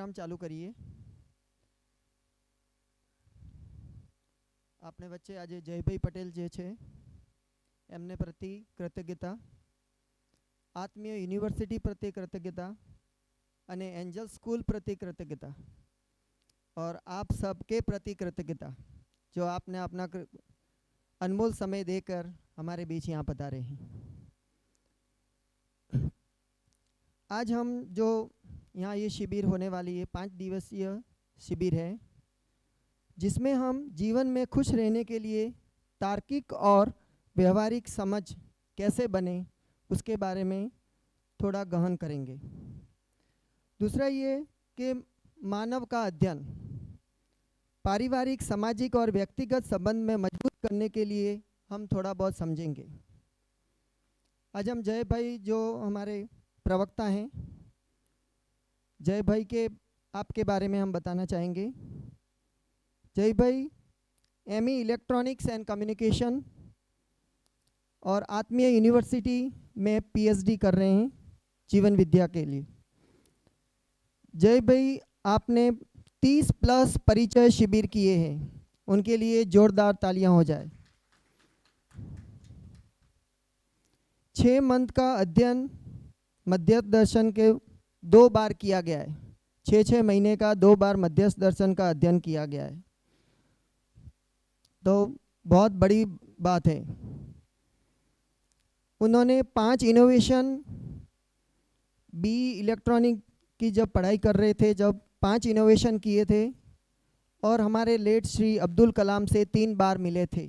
Programme ચાલુ કરીએ. આપણે વચ્ચે આજે જયભાઈ પટેલ જે છે એમને પ્રતિ કૃતજ્ઞતા, આત્મીય યુનિવર્સિટી પ્રત્ये कृतज्ञता અને एंजल स्कूल प्रति कृतज्ञता और आप सबके प्रति कृतज्ञता जो आपने अपना अनमोल समय देकर हमारे बीच यहाँ पधारे हैं. आज हम जो यहाँ ये शिविर होने वाली है 5 दिवसीय शिविर है जिसमें हम जीवन में खुश रहने के लिए तार्किक और व्यवहारिक समझ कैसे बने उसके बारे में थोड़ा गहन करेंगे. दूसरा ये कि मानव का अध्ययन पारिवारिक, सामाजिक और व्यक्तिगत संबंध में मजबूत करने के लिए हम थोड़ा बहुत समझेंगे. आज हम जय भाई जो हमारे प्रवक्ता हैं, जय भाई के आपके बारे में हम बताना चाहेंगे. जय भाई एमई इलेक्ट्रॉनिक्स एंड कम्युनिकेशन और आत्मीय यूनिवर्सिटी में पीएचडी कर रहे हैं जीवन विद्या के लिए. जय भाई आपने 30 प्लस परिचय शिविर किए हैं, उनके लिए जोरदार तालियां हो जाए. 6 मंथ का अध्ययन मध्यस्थ दर्शन के 2 बार किया गया है. 6 महीने का 2 बार मध्यस्थ दर्शन का अध्ययन किया गया है, तो बहुत बड़ी बात है. उन्होंने 5 इनोवेशन बी इलेक्ट्रॉनिक की जब पढ़ाई कर रहे थे, जब 5 इनोवेशन किए थे और हमारे लेट श्री अब्दुल कलाम से 3 बार मिले थे.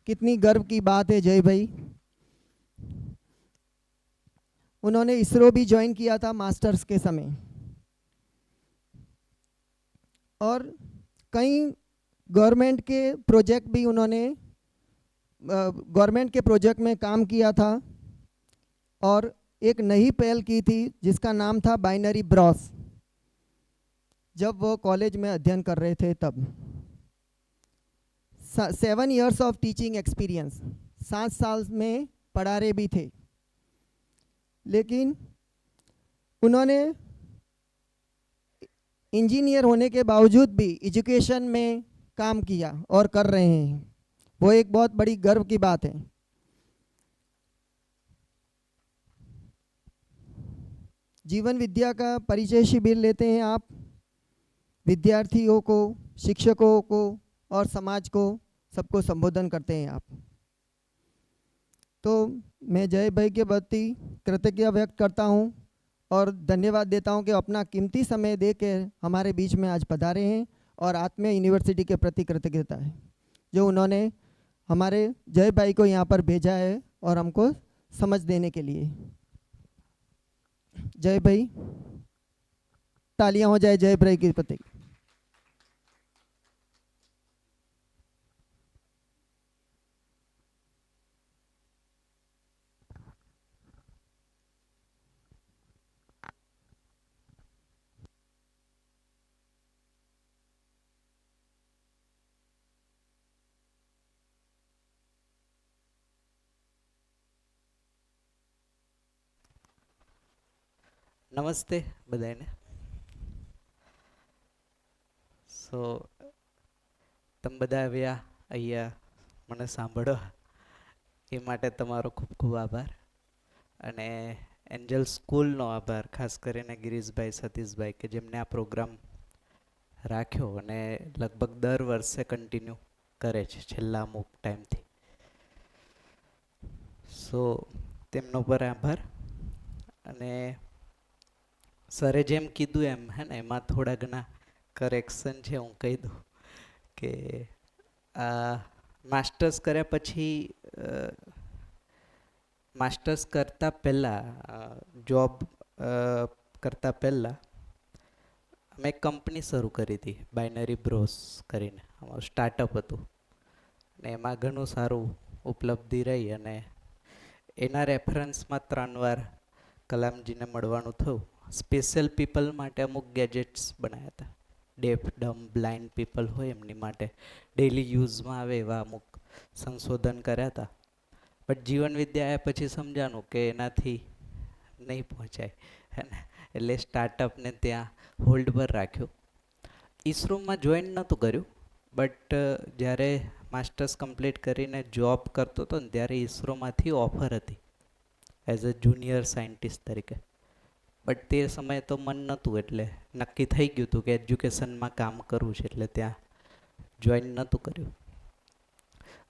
कितनी गर्व की बात है जय भाई. उन्होंने इसरो भी ज्वाइन किया था मास्टर्स के समय और कई गवर्नमेंट के प्रोजेक्ट भी उन्होंने गवर्नमेंट के प्रोजेक्ट में काम किया था और एक नई पहल की थी जिसका नाम था बाइनरी ब्रॉस, जब वो कॉलेज में अध्ययन कर रहे थे तब. 7 years ऑफ टीचिंग एक्सपीरियंस, 7 साल में पढ़ा रहे भी थे. लेकिन उन्होंने इंजीनियर होने के बावजूद भी एजुकेशन में काम किया और कर रहे हैं. वो एक बहुत बड़ी गर्व की बात है. जीवन विद्या का परिचय शिविर लेते हैं आप. विद्यार्थियों को, शिक्षकों को और समाज को सबको संबोधन करते हैं आप. तो मैं जय भाई के प्रति कृतज्ञता व्यक्त करता हूं और धन्यवाद देता हूं कि अपना कीमती समय देकर हमारे बीच में आज पधारे हैं और आत्मीय यूनिवर्सिटी के प्रति कृतज्ञता है जो उन्होंने हमारे जय भाई को यहाँ पर भेजा है और हमको समझ देने के लिए. जय भाई, तालियां हो जाए जय भाई के प्रति. નમસ્તે બધાને. સો તમે બધા આવ્યા અહીંયા મને સાંભળો એ માટે તમારો ખૂબ ખૂબ આભાર અને એન્જલ સ્કૂલનો આભાર, ખાસ કરીને ગિરીશભાઈ, સતીશભાઈ કે જેમને આ પ્રોગ્રામ રાખ્યો અને લગભગ દર વર્ષે કન્ટિન્યુ કરે છે છેલ્લા અમુક ટાઈમથી. સો તેમનો પર આભાર. અને સરે જેમ કીધું એમ હે ને, એમાં થોડા ઘણા કરેક્શન છે. હું કહી દઉં કે આ માસ્ટર્સ કર્યા પછી માસ્ટર્સ કરતાં પહેલાં, જોબ કરતાં પહેલાં અમે એક કંપની શરૂ કરી હતી બાઇનરી બ્રોસ કરીને. અમારું સ્ટાર્ટઅપ હતું અને એમાં ઘણું સારું ઉપલબ્ધિ રહી અને એના રેફરન્સમાં 3 વાર કલામજીને મળવાનું થયું. સ્પેશિયલ પીપલ માટે અમુક ગેજેટ્સ બનાવ્યા હતા, ડેફ, ડમ, બ્લાઇન્ડ પીપલ હોય એમની માટે ડેઇલી યુઝમાં આવે એવા અમુક સંશોધન કર્યા હતા. બટ જીવન વિદ્યા આવ્યા પછી સમજાનું કે એનાથી નહીં પહોંચાય હે ને, એટલે સ્ટાર્ટઅપને ત્યાં હોલ્ડ પર રાખ્યો. ઈસરોમાં જોઈન નહોતું કર્યું, બટ જ્યારે માસ્ટર્સ કમ્પ્લીટ કરીને જોબ કરતો હતો ને ત્યારે ઈસરોમાંથી ઓફર હતી એઝ અ જુનિયર સાયન્ટિસ્ટ તરીકે. બટ તે સમયે તો મન નહોતું, એટલે નક્કી થઈ ગયું હતું કે એજ્યુકેશનમાં કામ કરવું છે, એટલે ત્યાં જોઈન નહોતું કર્યું.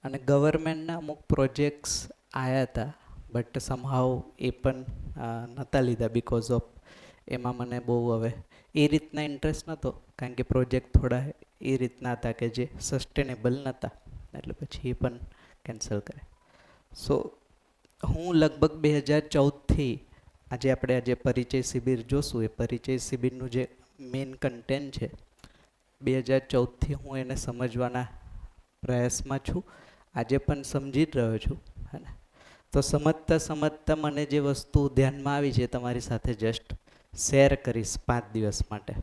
અને ગવર્મેન્ટના અમુક પ્રોજેક્ટ્સ આવ્યા હતા, બટ સમહાવ એ પણ નહોતા લીધા બિકોઝ ઓફ એમાં મને બહુ હવે એ રીતના ઇન્ટરેસ્ટ નહોતો, કારણ કે પ્રોજેક્ટ થોડા એ રીતના હતા કે જે સસ્ટેનેબલ નહોતા, એટલે પછી એ પણ કેન્સલ કરે. સો હું લગભગ 2014થી આજે પરિચય શિબિર જોશું, એ પરિચય શિબિરનું જે મેઇન કન્ટેન્ટ છે 2014થી હું એને સમજવાના પ્રયાસમાં છું, આજે પણ સમજી જ રહ્યો છું. હે, તો સમજતા સમજતા મને જે વસ્તુ ધ્યાનમાં આવી છે તમારી સાથે જસ્ટ શેર કરીશ 5 દિવસ માટે.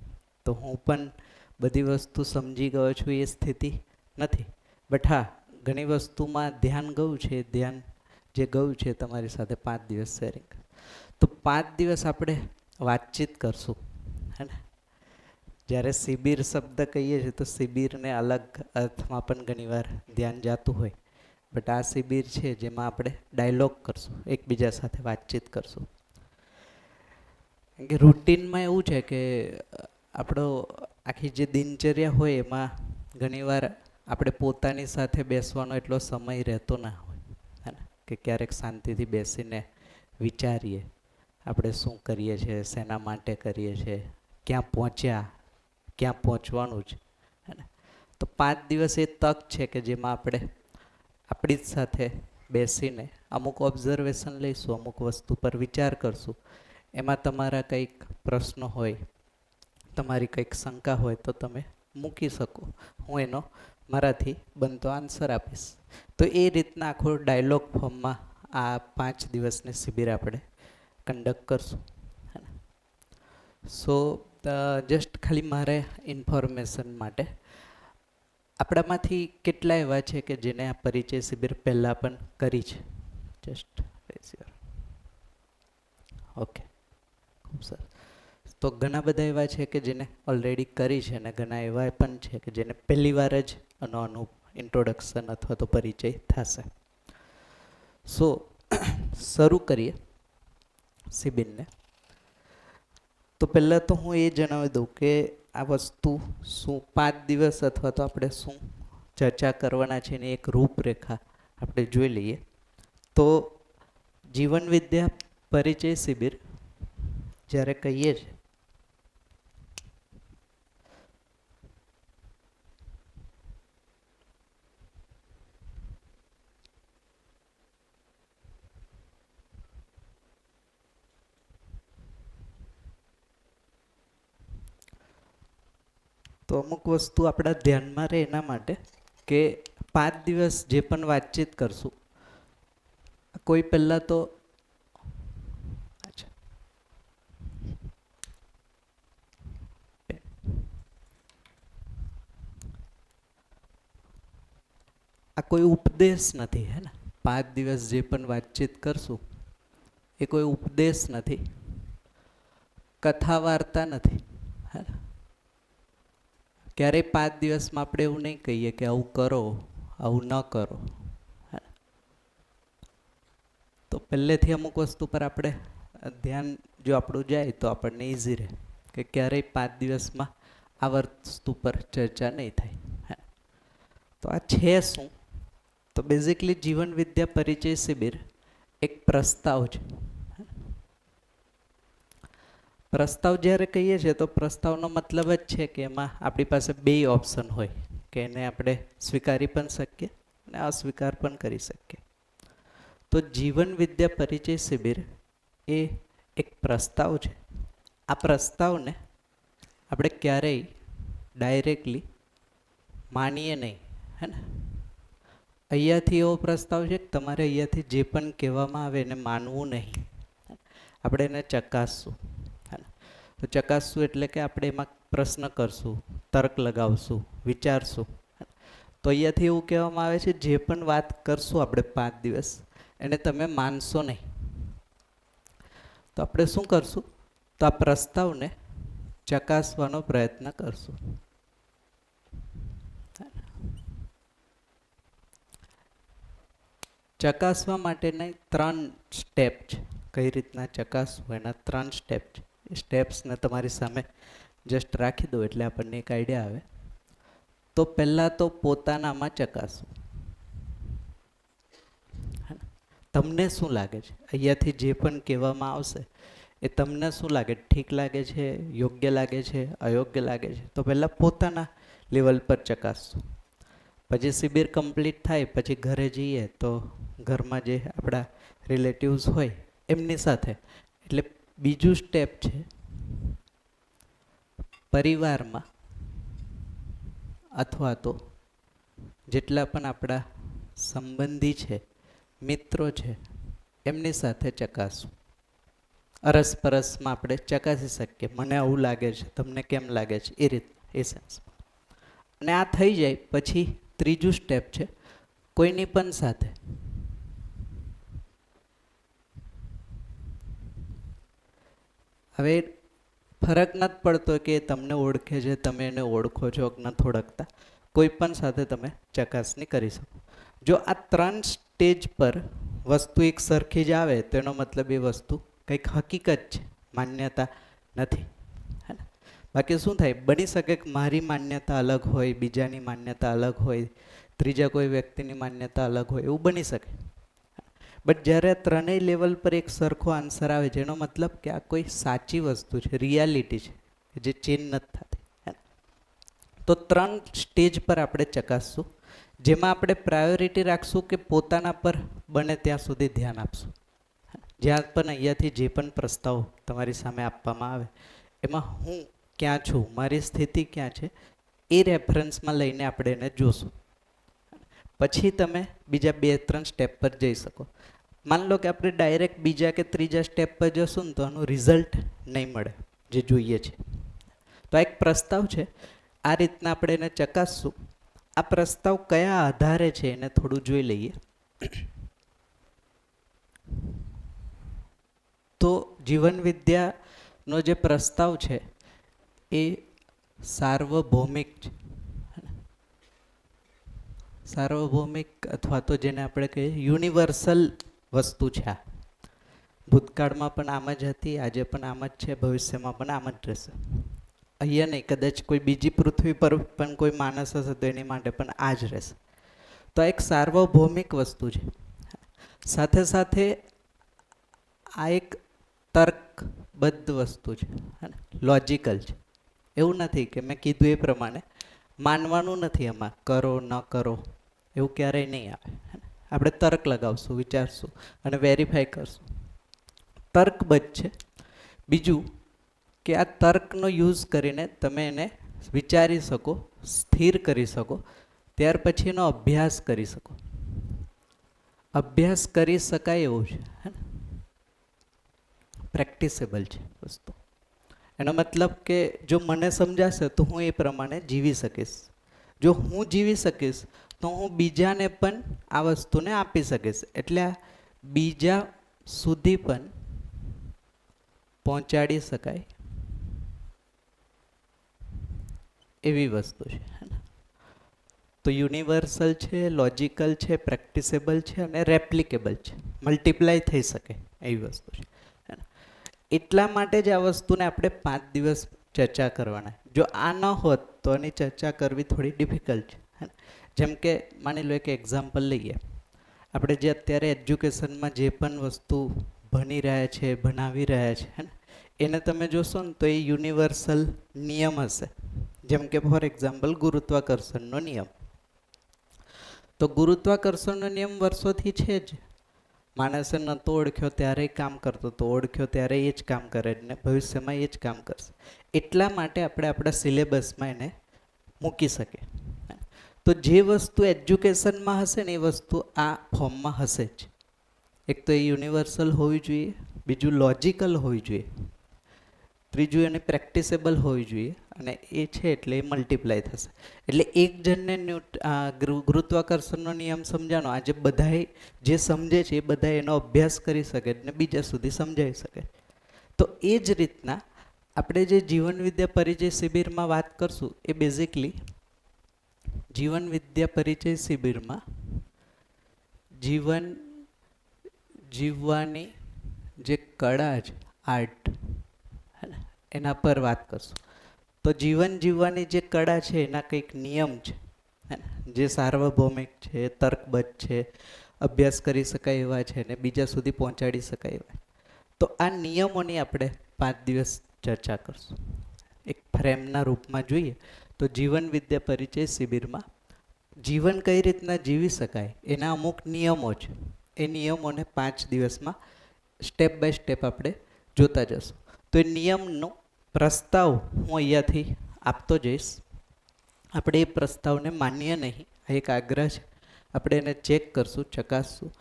તો હું પણ બધી વસ્તુ સમજી ગયો છું એ સ્થિતિ નથી, બટ હા ઘણી વસ્તુમાં ધ્યાન ગયું છે, ધ્યાન જે ગયું છે તમારી સાથે 5 દિવસ શેરિંગ. તો 5 દિવસ આપણે વાતચીત કરશું, હે ને. જ્યારે શિબિર શબ્દ કહીએ છીએ તો શિબિરને અલગ અર્થમાં પણ ઘણીવાર ધ્યાન જતું હોય, બટ આ શિબિર છે જેમાં આપણે ડાયલોગ કરશું, એકબીજા સાથે વાતચીત કરશું. કે રૂટીનમાં એવું છે કે આપણો આખી જે દિનચર્યા હોય એમાં ઘણીવાર આપણે પોતાની સાથે બેસવાનો એટલો સમય રહેતો ના હોય, હે ને. કે ક્યારેક શાંતિથી બેસીને વિચારીએ આપણે શું કરીએ છીએ, શેના માટે કરીએ છીએ, ક્યાં પહોંચ્યા, ક્યાં પહોંચવાનું છે, હે ને. તો 5 દિવસ એ તક છે કે જેમાં આપણે આપણી જ સાથે બેસીને અમુક ઓબ્ઝર્વેશન લઈશું, અમુક વસ્તુ પર વિચાર કરશું. એમાં તમારા કંઈક પ્રશ્નો હોય, તમારી કંઈક શંકા હોય તો તમે મૂકી શકો, હું એનો મારાથી બનતો આન્સર આપીશ. તો એ રીતના આખો ડાયલોગ ફોર્મમાં આ 5 દિવસની શિબિર આપણે કન્ડક્ટ કરશું. સો જસ્ટ ખાલી મારે ઇન્ફોર્મેશન માટે, આપણામાંથી કેટલા એવા છે કે જેને આ પરિચય શિબિર પહેલાં પણ કરી છે? જસ્ટ ઓકે, ખૂબ સરસ. તો ઘણા બધા એવા છે કે જેને ઓલરેડી કરી છે, અને ઘણા એવા પણ છે કે જેને પહેલી વાર જ આનું ઇન્ટ્રોડક્શન અથવા તો પરિચય થશે. સો શરૂ કરીએ શિબિરને. તો પહેલાં તો હું એ જણાવી દઉં કે આ વસ્તુ શું 5 દિવસ અથવા તો આપણે શું ચર્ચા કરવાના છે એની એક રૂપરેખા આપણે જોઈ લઈએ. તો જીવન વિદ્યા પરિચય શિબિર જ્યારે કહીએ છીએ તો અમુક વસ્તુ આપણા ધ્યાનમાં રહે એના માટે કે 5 દિવસ જે પણ વાતચીત કરશું, કોઈ પહેલાં તો આ કોઈ ઉપદેશ નથી, હે ને. 5 દિવસ જે પણ વાતચીત કરશું એ કોઈ ઉપદેશ નથી, કથા વાર્તા નથી, હે ને. ક્યારેય 5 દિવસમાં આપણે એવું નહીં કહીએ કે આવું કરો, આવું ન કરો, હે. તો પહેલેથી અમુક વસ્તુ પર આપણે ધ્યાન જો આપણું જાય તો આપણને ઇઝી રહે કે ક્યારેય 5 દિવસમાં આ વસ્તુ પર ચર્ચા નહીં થાય, હે. તો આ છે શું? તો બેઝિકલી જીવન વિદ્યા પરિચય શિબિર એક પ્રસ્તાવ છે. પ્રસ્તાવ જ્યારે કહીએ છીએ તો પ્રસ્તાવનો મતલબ જ છે કે એમાં આપણી પાસે 2 ઓપ્શન હોય કે એને આપણે સ્વીકારી પણ શકીએ અને અસ્વીકાર પણ કરી શકીએ. તો જીવન વિદ્યા પરિચય શિબિર એ એક પ્રસ્તાવ છે. આ પ્રસ્તાવને આપણે ક્યારેય ડાયરેક્ટલી માનીએ નહીં, હે ને. અહીંયાથી એવો પ્રસ્તાવ છે કે તમારે અહીંયાથી જે પણ કહેવામાં આવે એને માનવું નહીં, આપણે એને ચકાસશું. તો ચકાસશું એટલે કે આપણે એમાં પ્રશ્ન કરશું, તર્ક લગાવશું, વિચારશું. તો અહીંયાથી એવું કહેવામાં આવે છે જે પણ વાત કરશું આપણે 5 દિવસ એને તમે માનશો નહીં. તો આપણે શું કરશું? તો આ પ્રસ્તાવને ચકાસવાનો પ્રયત્ન કરશું. ચકાસવા માટેના 3 સ્ટેપ છે. કઈ રીતના ચકાસવું એના 3 સ્ટેપ છે. એ સ્ટેપ્સને તમારી સામે જસ્ટ રાખી દો એટલે આપણને એક આઈડિયા આવે. તો પહેલાં તો પોતાનામાં ચકાસવું. તમને શું લાગે છે અહીંયાથી જે પણ કહેવામાં આવશે એ તમને શું લાગે? ઠીક લાગે છે, યોગ્ય લાગે છે, અયોગ્ય લાગે છે? તો પહેલાં પોતાના લેવલ પર ચકાસશું. પછી શિબિર કમ્પ્લીટ થાય પછી ઘરે જઈએ તો ઘરમાં જે આપણા રિલેટિવ્સ હોય એમની સાથે, એટલે બીજું સ્ટેપ છે પરિવારમાં અથવા તો જેટલા પણ આપણા સંબંધી છે, મિત્રો છે, એમની સાથે ચકાસવું. અરસપરસમાં આપણે ચકાસી શકીએ, મને આવું લાગે છે, તમને કેમ લાગે છે, એ રીત એ સેન્સ. અને આ થઈ જાય પછી ત્રીજું સ્ટેપ છે કોઈની પણ સાથે હવે ફરક નથી પડતો કે તમને ઓળખે છે, તમે એને ઓળખો છો કે નથી ઓળખતા, કોઈ પણ સાથે તમે ચકાસણી કરી શકો. જો આ 3 સ્ટેજ પર વસ્તુ એક સરખી જ આવે તો એનો મતલબ એ વસ્તુ કંઈક હકીકત છે, માન્યતા નથી. હે ને? બાકી શું થાય, બની શકે કે મારી માન્યતા અલગ હોય, બીજાની માન્યતા અલગ હોય, ત્રીજા કોઈ વ્યક્તિની માન્યતા અલગ હોય, એવું બની શકે. બટ જ્યારે આ 3 લેવલ પર એક સરખો આન્સર આવે છે એનો મતલબ કે આ કોઈ સાચી વસ્તુ છે, રિયાલિટી છે, જે ચેન્જ નથી થતી. તો 3 સ્ટેજ પર આપણે ચકાસશું, જેમાં આપણે પ્રાયોરિટી રાખશું કે પોતાના પર બને ત્યાં સુધી ધ્યાન આપશું. જ્યાં પણ અહીંયાથી જે પણ પ્રસ્તાવ તમારી સામે આપવામાં આવે એમાં હું ક્યાં છું, મારી સ્થિતિ ક્યાં છે, એ રેફરન્સમાં લઈને આપણે એને જોશું. પછી તમે બીજા 2-3 સ્ટેપ પર જઈ શકો. માન લો કે આપણે ડાયરેક્ટ બીજા કે ત્રીજા સ્ટેપ પર જશું ને તો આનું રિઝલ્ટ નહીં મળે જે જોઈએ છે. તો આ એક પ્રસ્તાવ છે, આ રીતના આપણે એને ચકાસશું. આ પ્રસ્તાવ કયા આધારે છે એને થોડું જોઈ લઈએ. તો જીવન વિદ્યાનો જે પ્રસ્તાવ છે એ સાર્વભૌમિક છે. સાર્વભૌમિક અથવા તો જેને આપણે કહીએ યુનિવર્સલ વસ્તુ છે. આ ભૂતકાળમાં પણ આમ જ હતી, આજે પણ આમ જ છે, ભવિષ્યમાં પણ આમ જ રહેશે. અહીંયા નહીં, કદાચ કોઈ બીજી પૃથ્વી પર પણ કોઈ માણસ હશે તો એની માટે પણ આ જ રહેશે. તો આ એક સાર્વભૌમિક વસ્તુ છે. સાથે સાથે આ એક તર્કબદ્ધ વસ્તુ છે, લોજિકલ છે. એવું નથી કે મેં કીધું એ પ્રમાણે માનવાનું નથી, એમાં કરો ન કરો એવું ક્યારેય નહીં આવે. આપણે તર્ક લગાવશું, વિચારશું અને વેરીફાઈ કરશું. તર્કબદ્ધ છે. બીજું કે આ તર્કનો યુઝ કરીને તમે એને વિચારી શકો, સ્થિર કરી શકો, ત્યાર પછી એનો અભ્યાસ કરી શકો. અભ્યાસ કરી શકાય એવું છે, પ્રેક્ટિસેબલ છે વસ્તુ. એનો મતલબ કે જો મને સમજાશે તો હું એ પ્રમાણે જીવી શકીશ. જો હું જીવી શકીશ તો હું બીજાને પણ આ વસ્તુને આપી શકીશ. એટલે બીજા સુધી પણ પહોંચાડી શકાય એવી વસ્તુ છે. તો યુનિવર્સલ છે, લોજિકલ છે, પ્રેક્ટિસેબલ છે અને રેપ્લિકેબલ છે, મલ્ટીપ્લાય થઈ શકે એવી વસ્તુ છે. એટલા માટે જ આ વસ્તુને આપણે 5 દિવસ ચર્ચા કરવાના. જો આ ન હોત તો એની ચર્ચા કરવી થોડી ડિફિકલ્ટ છે. જેમ કે માની લો એક એક્ઝામ્પલ લઈએ, આપણે જે અત્યારે એજ્યુકેશનમાં જે પણ વસ્તુ ભણી રહ્યા છે, ભણાવી રહ્યા છે, એને તમે જોશો ને તો એ યુનિવર્સલ નિયમ હશે. જેમ કે ફોર એક્ઝામ્પલ ગુરુત્વાકર્ષણનો નિયમ. તો ગુરુત્વાકર્ષણનો નિયમ વર્ષોથી છે જ. માણસે નહોતો ઓળખ્યો ત્યારે કામ કરતો હતો, ઓળખ્યો ત્યારે એ જ કામ કરે ને ભવિષ્યમાં એ જ કામ કરશે. એટલા માટે આપણે આપણા સિલેબસમાં એને મૂકી શકીએ. તો જે વસ્તુ એજ્યુકેશનમાં હશે ને એ વસ્તુ આ ફોર્મમાં હશે જ. એક તો એ યુનિવર્સલ હોવી જોઈએ, બીજું લોજિકલ હોવી જોઈએ, ત્રીજું એને પ્રેક્ટિસેબલ હોવી જોઈએ અને એ છે એટલે એ મલ્ટીપ્લાય થશે. એટલે એક જણને ગુરુત્વાકર્ષણનો નિયમ સમજાનો, આજે બધાએ જે સમજે છે એ બધા એનો અભ્યાસ કરી શકે ને બીજા સુધી સમજાવી શકે. તો એ જ રીતના આપણે જે જીવન વિદ્યા પરિચય શિબિરમાં વાત કરશું એ બેઝિકલી જીવન વિદ્યા પરિચય શિબિરમાં જીવન જીવવાની જે કળા છે, આર્ટ, એના પર વાત કરશું. તો જીવન જીવવાની જે કળા છે એના કંઈક નિયમ છે, જે સાર્વભૌમિક છે, તર્કબદ્ધ છે, અભ્યાસ કરી શકાય એવા છે ને બીજા સુધી પહોંચાડી શકાય એવા. તો આ નિયમોની આપણે 5 દિવસ ચર્ચા કરશું. એક ફ્રેમના રૂપમાં જોઈએ તો જીવન વિદ્યા પરિચય શિબિરમાં જીવન કઈ રીતના જીવી શકાય એના અમુક નિયમો છે. એ નિયમોને 5 દિવસમાં સ્ટેપ બાય સ્ટેપ આપણે જોતા જશું. તો એ નિયમનો પ્રસ્તાવ હું અહીંયાથી આપતો જઈશ. આપણે એ પ્રસ્તાવને માન્ય નહીં, આ એક આગ્રહ છે. આપણે એને ચેક કરશું, ચકાસશું.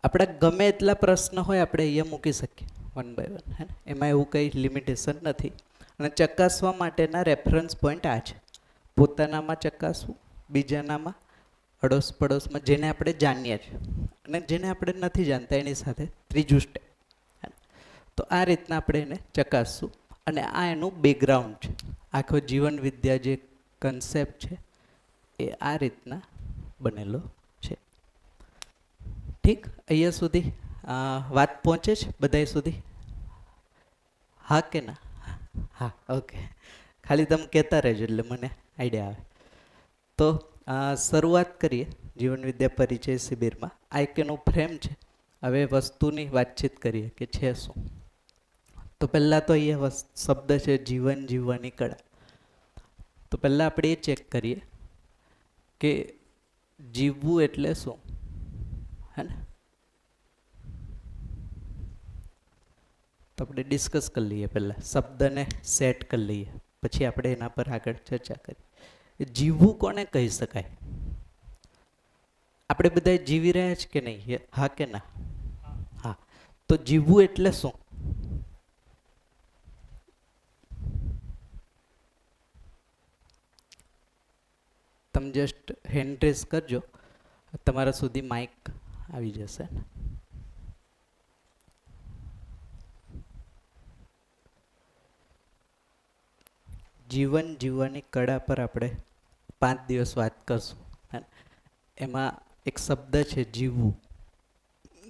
આપણા ગમે એટલા પ્રશ્ન હોય આપણે અહીંયા મૂકી શકીએ વન બાય વન, હે ને? એમાં એવું કંઈ લિમિટેશન નથી. અને ચકાસવા માટેના રેફરન્સ પોઈન્ટ આ છે. પોતાનામાં ચકાસવું, બીજાનામાં, અડોશ પડોશમાં, જેને આપણે જાણીએ છીએ અને જેને આપણે નથી જાણતા એની સાથે ત્રીજું સ્ટેપ. તો આ રીતના આપણે એને ચકાસશું અને આ એનું બેકગ્રાઉન્ડ છે. આખો જીવન વિદ્યા જે કન્સેપ્ટ છે એ આ રીતના બનેલો છે. ઠીક, અહીંયા સુધી વાત પહોંચે છે બધાય સુધી? હા કે ના? હા, ઓકે. ખાલી તમે કહેતા રહેજો એટલે મને આઈડિયા આવે. તો શરૂઆત કરીએ જીવન વિદ્યા પરિચય શિબિરમાં. આ એક એનું ફ્રેમ છે. હવે વસ્તુની વાતચીત કરીએ કે છે શું. તો પહેલાં તો અહીંયા શબ્દ છે જીવન જીવવાની કળા. તો પહેલાં આપણે એ ચેક કરીએ કે જીવવું એટલે શું, હે ને? તો આપણે ડિસ્કસ કરી લઈએ, પહેલાં શબ્દને સેટ કરી લઈએ, પછી આપણે એના પર આગળ ચર્ચા કરીએ. જીવવું કોને કહી શકાય? આપણે બધા જીવી રહ્યા છે કે નહીં? હા કે ના? હા. તો જીવવું એટલે શું? તમે જસ્ટ હેન્ડ રેઝ કરજો, તમારા સુધી માઇક આવી જશે. જીવન જીવવાની કળા પર આપણે 5 દિવસ વાત કરશું. એમાં એક શબ્દ છે જીવવું.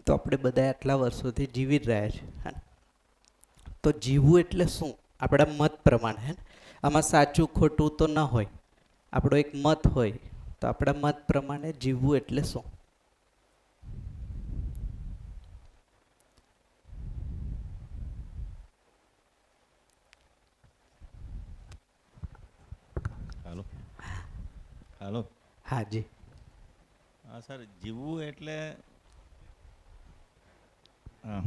તો આપણે બધા આટલા વર્ષોથી જીવી જ રહ્યા છીએ. તો જીવવું એટલે શું આપણા મત પ્રમાણે, હે ને? આમાં સાચું ખોટું તો ન હોય, આપણો એક મત હોય. તો આપણા મત પ્રમાણે જીવવું એટલે શું? હાલો હાલો હા જી. હા સર, જીવવું એટલે હા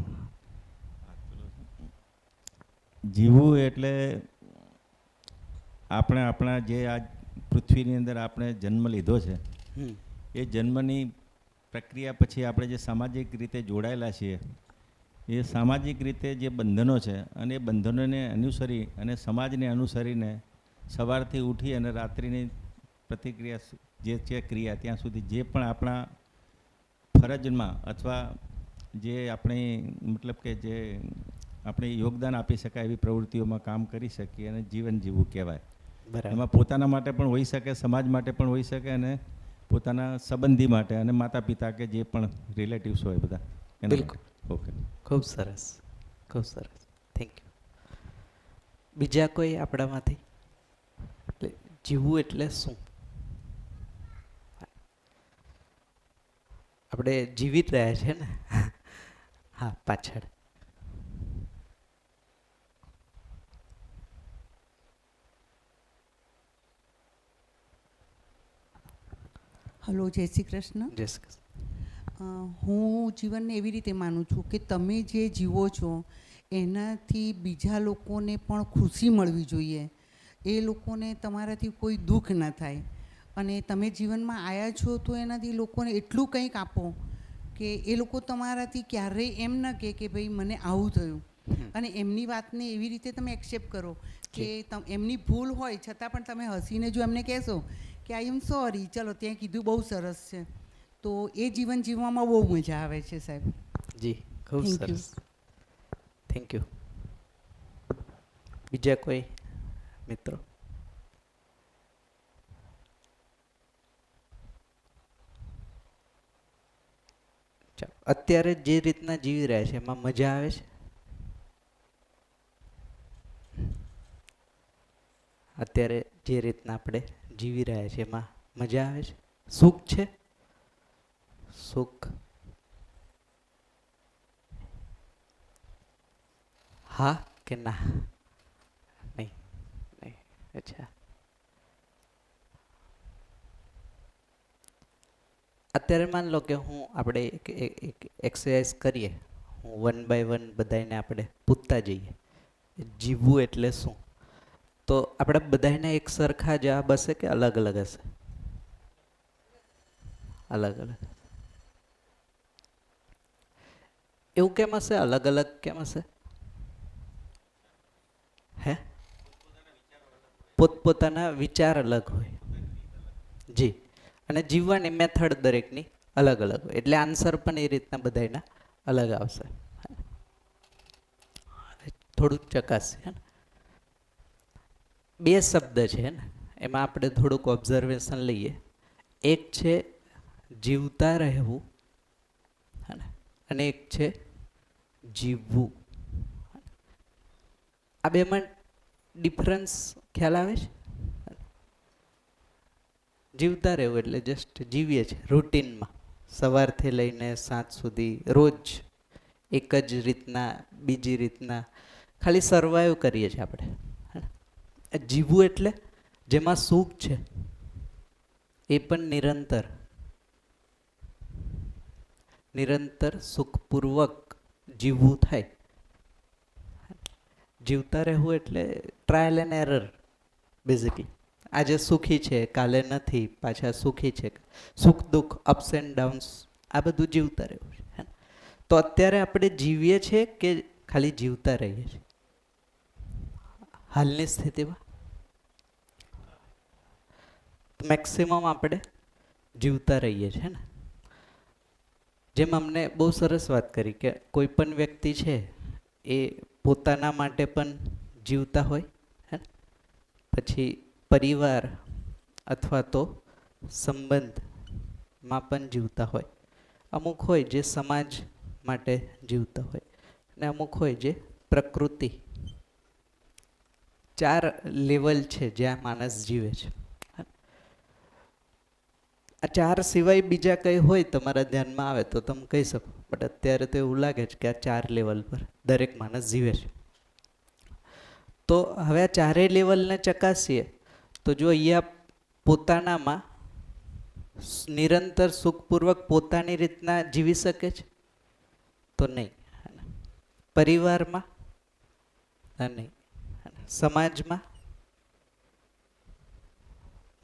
જીવવું એટલે આપણે આપણા જે આ પૃથ્વીની અંદર આપણે જન્મ લીધો છે એ જન્મની પ્રક્રિયા પછી આપણે જે સામાજિક રીતે જોડાયેલા છીએ એ સામાજિક રીતે જે બંધનો છે અને એ બંધનોને અનુસરી અને સમાજને અનુસરીને સવારથી ઉઠી અને રાત્રિની પ્રતિક્રિયા જે છે ક્રિયા ત્યાં સુધી જે પણ આપણા ફરજમાં અથવા જે આપણી મતલબ કે જે આપણે યોગદાન આપી શકાય એવી પ્રવૃત્તિઓમાં કામ કરી શકીએ અને જીવન જીવવું કહેવાય. એમાં પોતાના માટે પણ હોઈ શકે, સમાજ માટે પણ હોઈ શકે અને પોતાના સંબંધી માટે અને માતા પિતા કે જે પણ રિલેટિવ્સ હોય બધા એના. બિલકુલ. ઓકે, ખૂબ સરસ, ખૂબ સરસ, થેન્ક યુ. બીજા કોઈ આપણામાંથી? એટલે જીવવું એટલે શું? આપણે જીવી જ રહ્યા છે ને? હા, પાછળ. હલો, જય શ્રી કૃષ્ણ. જય શ્રી કૃષ્ણ. હું જીવનને એવી રીતે માનું છું કે તમે જે જીવો છો એનાથી બીજા લોકોને પણ ખુશી મળવી જોઈએ. એ લોકોને તમારાથી કોઈ દુઃખ ન થાય અને તમે જીવનમાં આવ્યા છો તો એનાથી લોકોને એટલું કંઈક આપો કે એ લોકો તમારાથી ક્યારેય એમ ન કહે કે ભાઈ મને આવું થયું. અને એમની વાતને એવી રીતે તમે એક્સેપ્ટ કરો કે એમની ભૂલ હોય છતાં પણ તમે હસીને જો એમને કહેશો કે આઈ એમ સોરી, ચલો ત્યાં કીધું બહુ સરસ છે, તો એ જીવન જીવવામાં બહુ મજા આવે છે સાહેબ. જી, ખૂબ Thank you. સરસ, થેન્ક યુ. બીજા કોઈ મિત્રો? ચાલો, અત્યારે જે રીતના જીવી રહ્યા છે એમાં મજા આવે છે? અત્યારે જે રીતના આપણે જીવી રહ્યા છીએ એમાં મજા આવે છે? સુખ છે? સુખ? હા કે ના? નહીં, નહીં. અચ્છા, અત્યારે માન લો કે આપણે એક એક્સરસાઇઝ કરીએ, હું 1 by 1 બધાને આપણે પૂછતા જઈએ જીવવું એટલે શું, તો આપણે બધાને એક સરખા જવાબ હશે કે અલગ અલગ હશે? અલગ અલગ. એવું કેમ હશે? અલગ અલગ કેમ હશે? હે? પોતપોતાના વિચાર અલગ હોય. જી. અને જીવવાની મેથડ દરેકની અલગ અલગ હોય, એટલે આન્સર પણ એ રીતના બધાના અલગ આવશે. થોડુંક ચકાસી. હે ને? 2 શબ્દ છે ને, એમાં આપણે થોડુંક ઓબ્ઝર્વેશન લઈએ. એક છે જીવતા રહેવું, અને એક છે જીવવું. આ બેમાં ડિફરન્સ ખ્યાલ આવે છે? જીવતા રહેવું એટલે જસ્ટ જીવીએ છીએ રૂટીનમાં, સવારથી લઈને સાંજ સુધી રોજ એક જ રીતના, બીજી રીતના ખાલી સર્વાઈવ કરીએ છીએ આપણે. જીવવું એટલે જેમાં સુખ છે એ પણ નિરંતર, નિરંતર સુખપૂર્વક જીવવું થાય. જીવતા રહેવું એટલે ટ્રાયલ એન્ડ એરર બેઝિકલી. આજે સુખી છે, કાલે નથી, પાછા સુખી છે, સુખ દુઃખ, અપ્સ એન્ડ ડાઉન્સ, આ બધું જીવતા રહેવું છે. તો અત્યારે આપણે જીવીએ છીએ કે ખાલી જીવતા રહીએ છીએ હાલની સ્થિતિમાં? મેક્સિમમ આપણે જીવતા રહીએ છીએ ને. જેમ અમને બહુ સરસ વાત કરી કે કોઈ પણ વ્યક્તિ છે એ પોતાના માટે પણ જીવતા હોય, હે, પછી પરિવાર અથવા તો સંબંધમાં પણ જીવતા હોય. અમુક હોય જે સમાજ માટે જીવતા હોય, અને અમુક હોય જે પ્રકૃતિ. 4 લેવલ છે જ્યાં માણસ જીવે છે. આ 4 સિવાય બીજા કંઈ હોય તમારા ધ્યાનમાં આવે તો તમે કહી શકો, બટ અત્યારે તો એવું લાગે છે કે આ 4 લેવલ પર દરેક માણસ જીવે છે. તો હવે આ 4 લેવલને ચકાસીએ તો જો અહીંયા પોતાનામાં નિરંતર સુખપૂર્વક પોતાની રીતના જીવી શકે છે તો નહીં. પરિવારમાં નહીં, સમાજમાં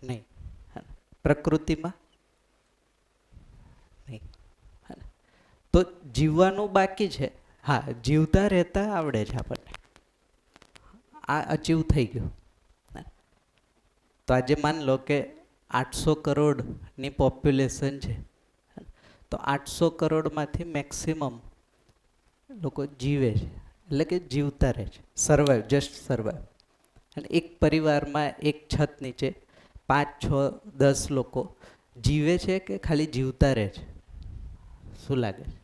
નહીં, પ્રકૃતિમાં નહીં. તો જીવવાનું બાકી છે. હા, જીવતા રહેતા આવડે છે આપણને, આ અચીવ થઈ ગયું. તો આજે માન લો કે 800 કરોડની પોપ્યુલેશન છે, તો 800 કરોડમાંથી મેક્સિમમ લોકો જીવે છે, એટલે કે જીવતા રહે છે, સર્વાઈવ, જસ્ટ સર્વાઈવ. અને એક પરિવારમાં એક છત નીચે 5, 6, 10 લોકો જીવે છે કે ખાલી જીવતા રહે છે? શું લાગે છે?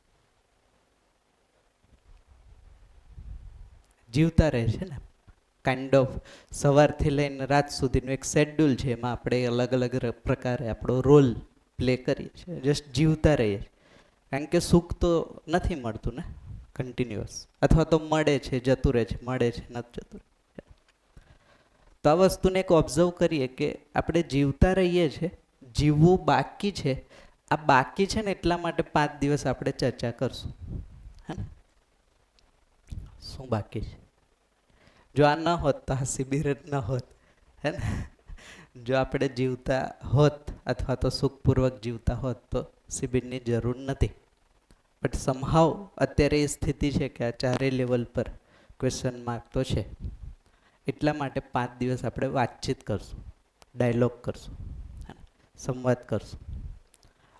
જીવતા રહે છે ને. કાઇન્ડ ઓફ સવારથી લઈને રાત સુધીનું એક શેડ્યુલ છે, એમાં આપણે અલગ અલગ પ્રકારે આપણો રોલ પ્લે કરીએ છીએ, જસ્ટ જીવતા રહીએ છીએ. કારણ કે સુખ તો નથી મળતું ને કન્ટિન્યુઅસ, અથવા તો મળે છે જતું રહે છે, મળે છે નથી જતું રહે. તો આ વસ્તુને એક ઓબ્ઝર્વ કરીએ કે આપણે જીવતા રહીએ છીએ, જીવવું બાકી છે. આ બાકી છે ને એટલા માટે 5 દિવસ આપણે ચર્ચા કરશું. હે ને? શું બાકી છે? જો આ ન હોત તો આ શિબિર જ ન હોત, હે ને? જો આપણે જીવતા હોત અથવા તો સુખપૂર્વક જીવતા હોત તો શિબિરની જરૂર નથી. બટ સમહાવ અત્યારે એ સ્થિતિ છે કે આ 4 લેવલ પર ક્વેશ્ચન માર્ક તો છે. એટલા માટે 5 દિવસ આપણે વાતચીત કરશું, ડાયલોગ કરશું, સંવાદ કરશું.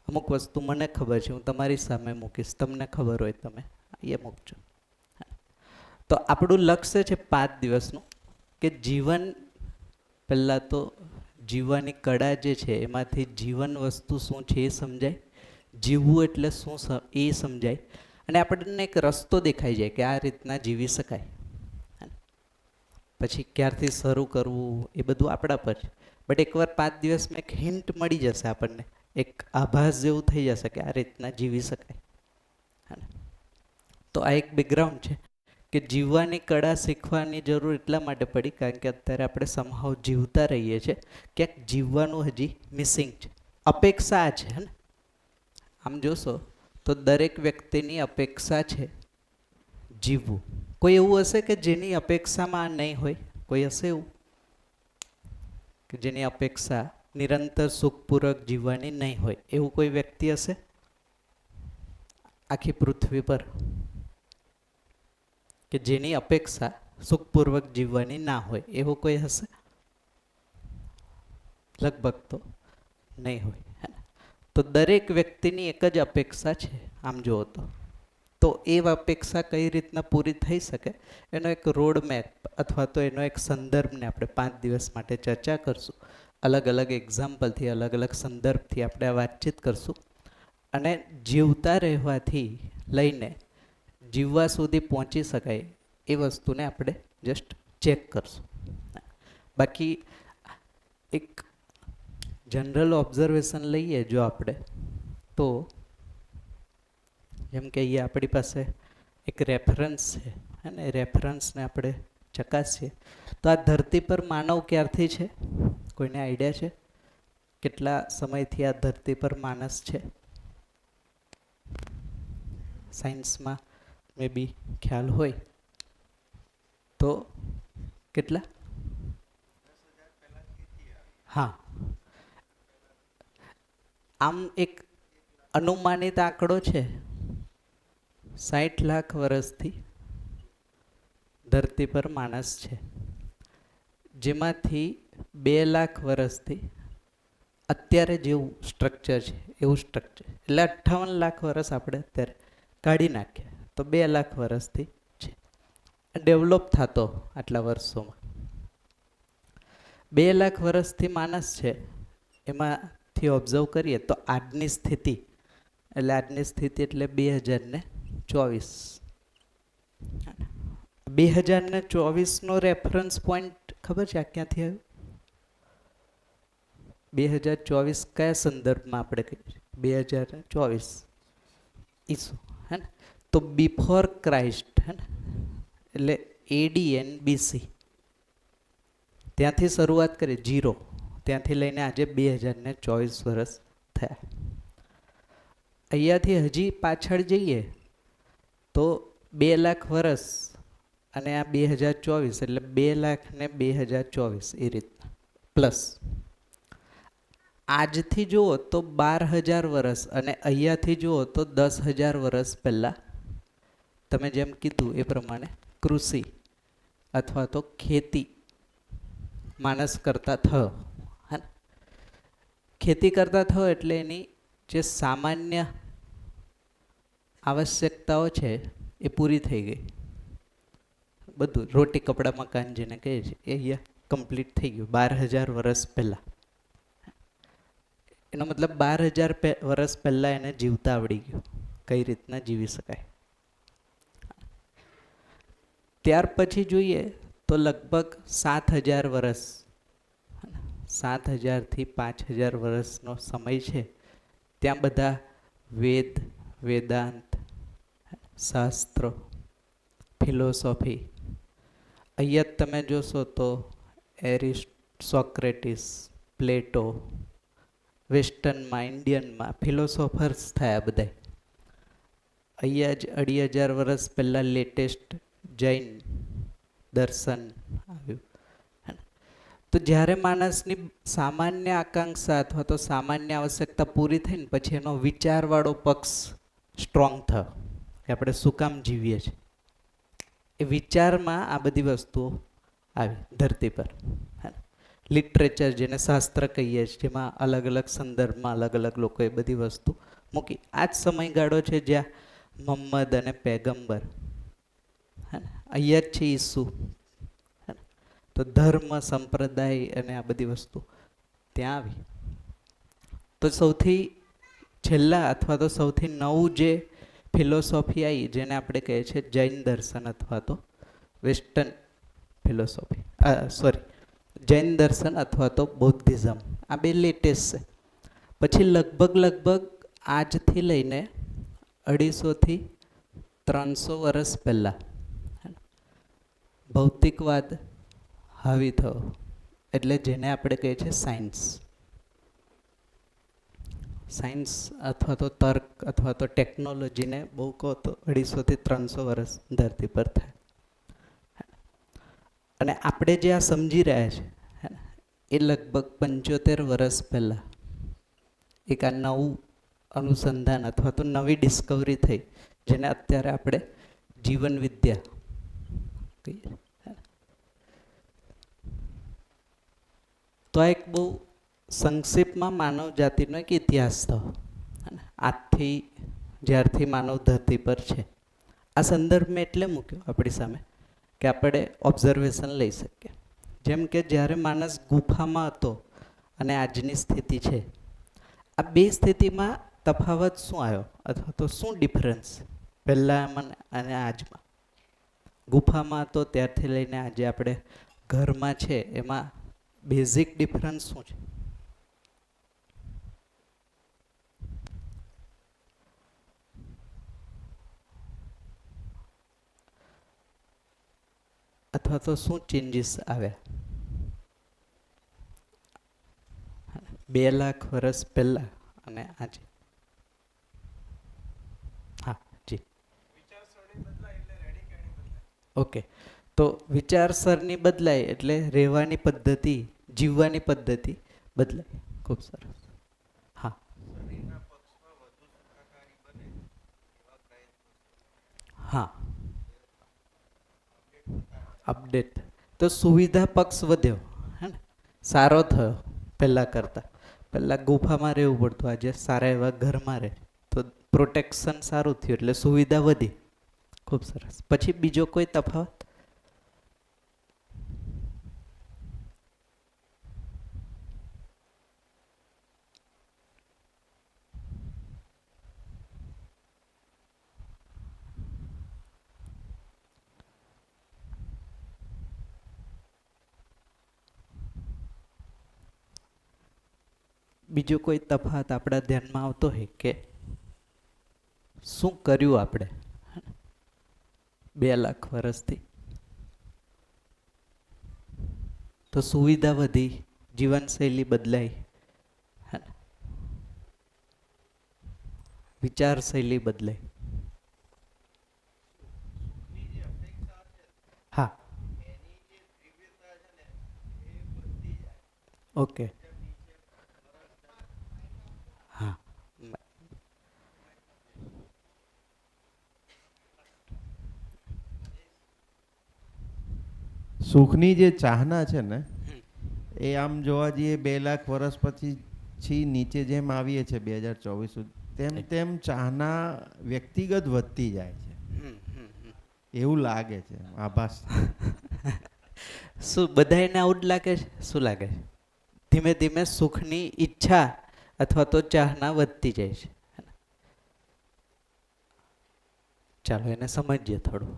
અમુક વસ્તુ મને ખબર છે, હું તમારી સામે મૂકીશ, તમને ખબર હોય તમે એ મૂકજો. તો આપણું લક્ષ્ય છે 5 દિવસનું કે જીવન પહેલાં તો જીવવાની કળા જે છે એમાંથી જીવન વસ્તુ શું છે એ સમજાય, જીવવું એટલે શું એ સમજાય, અને આપણને એક રસ્તો દેખાઈ જાય કે આ રીતના જીવી શકાય. પછી ક્યારથી શરૂ કરવું એ બધું આપણા પર છે. બટ એકવાર 5 દિવસમાં એક હિન્ટ મળી જશે આપણને, એક આભાસ જેવું થઈ જશે કે આ રીતના જીવી શકાય. તો આ એક બેકગ્રાઉન્ડ છે કે જીવવાની કળા શીખવાની જરૂર એટલા માટે પડી કારણ કે અત્યારે આપણે સમહાવ જીવતા રહીએ છીએ, ક્યાંક જીવવાનું હજી મિસિંગ છે. અપેક્ષા આ છે ને, આમ જોશો તો દરેક વ્યક્તિની અપેક્ષા છે જીવવું. કોઈ એવું હશે કે જેની અપેક્ષામાં નહીં હોય? કોઈ હશે એવું કે જેની અપેક્ષા નિરંતર સુખપૂર્વક જીવવાની નહીં હોય? એવું કોઈ વ્યક્તિ હશે આખી પૃથ્વી પર કે જેની અપેક્ષા સુખપૂર્વક જીવવાની ના હોય? એવું કોઈ હશે? લગભગ તો નહીં હોય. તો દરેક વ્યક્તિની એક જ અપેક્ષા છે આમ જુઓ તો એ અપેક્ષા કઈ રીતના પૂરી થઈ શકે એનો એક રોડ મેપ અથવા તો એનો એક સંદર્ભને આપણે 5 દિવસ માટે ચર્ચા કરશું. અલગ અલગ એક્ઝામ્પલથી, અલગ અલગ સંદર્ભથી આપણે આ વાતચીત કરશું અને જીવતા રહેવાથી લઈને જીવવા સુધી પહોંચી શકાય એ વસ્તુને આપણે જસ્ટ ચેક કરશું. બાકી એક જનરલ ઓબ્ઝર્વેશન લઈએ જો આપણે તો જેમ કે અહીંયા આપણી પાસે એક રેફરન્સ છે અને રેફરન્સને આપણે ચકાસીએ તો આ ધરતી પર માનવ ક્યારથી છે? કોઈને આઈડિયા છે કેટલા સમયથી આ ધરતી પર માણસ છે? સાયન્સમાં મે બી ખ્યાલ હોય તો કેટલા? હા, આમ એક અનુમાનિત આંકડો છે 60 લાખ વર્ષથી ધરતી પર માણસ છે, જેમાંથી 2 લાખ વર્ષથી અત્યારે જેવું સ્ટ્રક્ચર છે એવું સ્ટ્રક્ચર, એટલે 58 લાખ વર્ષ આપણે અત્યારે કાઢી નાખ્યા તો 2 લાખ વર્ષથી છે. ડેવલપ થતો આટલા વર્ષોમાં 2 લાખ વર્ષથી માણસ છે. એમાંથી ઓબ્ઝર્વ કરીએ તો આજની સ્થિતિ એટલે 2024. 2024નો રેફરન્સ પોઈન્ટ ખબર છે આ ક્યાંથી આવ્યો? 2024 કયા સંદર્ભમાં આપણે કહીએ? 2024 ઈસુ, હે ને? તો બિફોર ક્રાઇસ્ટ, હે ને? એટલે એડી એન્ડ બીસી ત્યાંથી શરૂઆત કરીએ, 0 ત્યાંથી લઈને આજે 2024 વર્ષ થયા. અહીંયાથી હજી પાછળ જઈએ તો 2 લાખ વર્ષ અને આ 2024 એટલે 2 લાખ ને 2024 એ રીતના પ્લસ. આજથી જુઓ તો 12,000 વર્ષ અને અહીંયાથી જુઓ તો 10,000 વર્ષ પહેલાં તમે જેમ કીધું એ પ્રમાણે કૃષિ અથવા તો ખેતી માણસ કરતા થયો. હા, ખેતી કરતા થયો એટલે એની જે સામાન્ય આવશ્યકતાઓ છે એ પૂરી થઈ ગઈ. બધું રોટી કપડાં મકાન જેને કહે છે એ અહીંયા કમ્પ્લીટ થઈ ગયું 12,000 વર્ષ પહેલાં. એનો મતલબ 12,000 વર્ષ પહેલાં એને જીવતા આવડી ગયું, કઈ રીતના જીવી શકાય. ત્યાર પછી જોઈએ તો લગભગ 7,000 વર્ષ, 7,000થી 5,000 વર્ષનો સમય છે. ત્યાં બધા વેદ, વેદાંત, શાસ્ત્રો, ફિલોસોફી, અહીંયા તમે જોશો તો સોક્રેટિસ, પ્લેટો, વેસ્ટર્નમાં ઇન્ડિયનમાં ફિલોસોફર્સ થયા બધા. અહીંયા જ 2,500 વર્ષ પહેલાં લેટેસ્ટ જૈન દર્શન આવ્યું. તો જ્યારે માણસની સામાન્ય આકાંક્ષા અથવા તો સામાન્ય આવશ્યકતા પૂરી થઈને પછી એનો વિચારવાળો પક્ષ સ્ટ્રોંગ થયો કે આપણે શું કામ જીવીએ છીએ, એ વિચારમાં આ બધી વસ્તુઓ આવી ધરતી પર. લિટરેચર જેને શાસ્ત્ર કહીએ છીએ, જેમાં અલગ અલગ સંદર્ભમાં અલગ અલગ લોકોએ બધી વસ્તુ મૂકી. આ જ સમયગાળો છે જ્યાં મોહમ્મદ અને પૈગંબર, અહીંયા જ છે ઈસુ. તો તો ધર્મ સંપ્રદાય અને આ બધી વસ્તુ ત્યાં આવી. તો સૌથી છેલ્લા અથવા તો સૌથી નવું જે ફિલોસોફી આવી જેને આપણે કહીએ છીએ જૈન દર્શન અથવા તો વેસ્ટર્ન ફિલોસોફી, જૈન દર્શન અથવા તો બૌદ્ધિઝમ, આ બે લેટેસ્ટ છે. પછી લગભગ આજથી લઈને 250 થી 300 વર્ષ પહેલાં ભૌતિકવાદ હાવી થયો, એટલે જેને આપણે કહીએ છીએ સાયન્સ અથવા તો તર્ક અથવા તો ટેકનોલોજીને બહુ કહો તો 250 થી 300 વર્ષ ધરતી પર થાય. અને આપણે જે આ સમજી રહ્યા છે એ લગભગ 75 વર્ષ પહેલાં એક આ નવું અનુસંધાન અથવા તો નવી ડિસ્કવરી થઈ, જેને અત્યારે આપણે જીવન વિદ્યા કહીએ. તો આ એક બહુ સંક્ષિપ્તમાં માનવ જાતિનો એક ઇતિહાસ થયો આજથી જ્યારથી માનવ ધરતી પર છે. આ સંદર્ભ મેં એટલે મૂક્યો આપણી સામે કે આપણે ઓબ્ઝર્વેશન લઈ શકીએ. જેમ કે જ્યારે માણસ ગુફામાં હતો અને આજની સ્થિતિ છે, આ બે સ્થિતિમાં તફાવત શું આવ્યો અથવા તો શું ડિફરન્સ પહેલાં અને આજમાં? ગુફામાં હતો ત્યારથી લઈને આજે આપણે ઘરમાં છે, એમાં બેઝિક ડિફરન્સ શું છે? અથવા તો શું ચેન્જીસ આવ્યા 2 લાખ વર્ષ પહેલા અને આજે? હા જી. ઓકે, તો વિચારસરણી બદલાય એટલે રહેવાની પદ્ધતિ, જીવવાની પદ્ધતિ બદલાય. ખૂબ સરસ. હા હા, અપડેટ તો સુવિધા પક્ષ વધ્યો હે ને, સારો થયો પહેલાં કરતાં. પહેલાં ગુફામાં રહેવું પડતું, આજે સારા એવા ઘરમાં રહે તો પ્રોટેક્શન સારું થયું એટલે સુવિધા વધી. ખૂબ સરસ. પછી બીજો કોઈ તફાવત? બીજો કોઈ તફાવત આપણા ધ્યાનમાં આવતો હોય કે શું કર્યું આપણે 2 લાખ વર્ષથી? તો સુવિધા વધી, જીવનશૈલી બદલાઈ, વિચારશૈલી બદલાઈ. હા ઓકે. હા સુખની જે ચાહના છે ને એ આમ જોવા જઈએ 2 લાખ વર્ષ પછી નીચે જેમ આવીએ છે 2024 સુધી, તેમ તેમ ચાહના વ્યક્તિગત વધતી જાય છે એવું લાગે છે, આભાસ. શું બધાને આવું જ લાગે છે? શું લાગે છે? ધીમે ધીમે સુખની ઈચ્છા અથવા તો ચાહના વધતી જાય છે. ચાલો એને સમજીએ થોડું.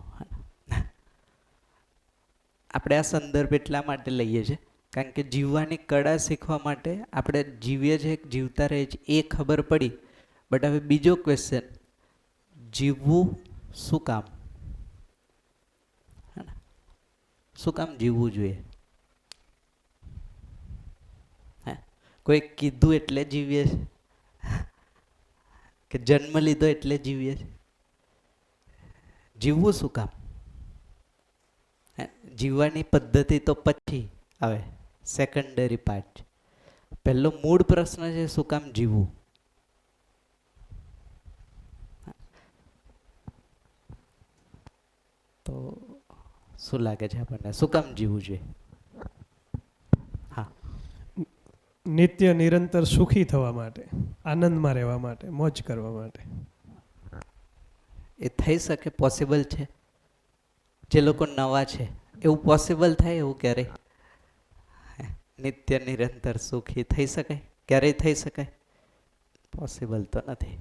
આપણે આ સંદર્ભ એટલા માટે લઈએ છીએ કારણ કે જીવવાની કળા શીખવા માટે આપણે જીવીએ છીએ, જીવતા રહીએ છીએ એ ખબર પડી. બટ હવે બીજો ક્વેશ્ચન, જીવવું શું કામ? શું કામ જીવવું જોઈએ? કોઈ કીધું એટલે જીવીએ છીએ કે જન્મ લીધો એટલે જીવીએ છીએ? જીવવું શું કામ? જીવવાની પદ્ધતિ તો પછી આવે, સેકન્ડરી પાર્ટ. પહેલો મૂળ પ્રશ્ન છે શું કામ જીવવું? તો શું લાગે છે આપણને, શું કામ જીવવું જોઈએ? હા, નિત્ય નિરંતર સુખી થવા માટે, આનંદમાં રહેવા માટે, મોજ કરવા માટે. એ થઈ શકે, પોસિબલ છે? જે લોકો નવા છે એવું પોસિબલ થાય એવું ક્યારેય? નિત્ય નિરંતર સુખી થઈ શકાય? ક્યારેય થઈ શકાય? પોસિબલ તો નથી.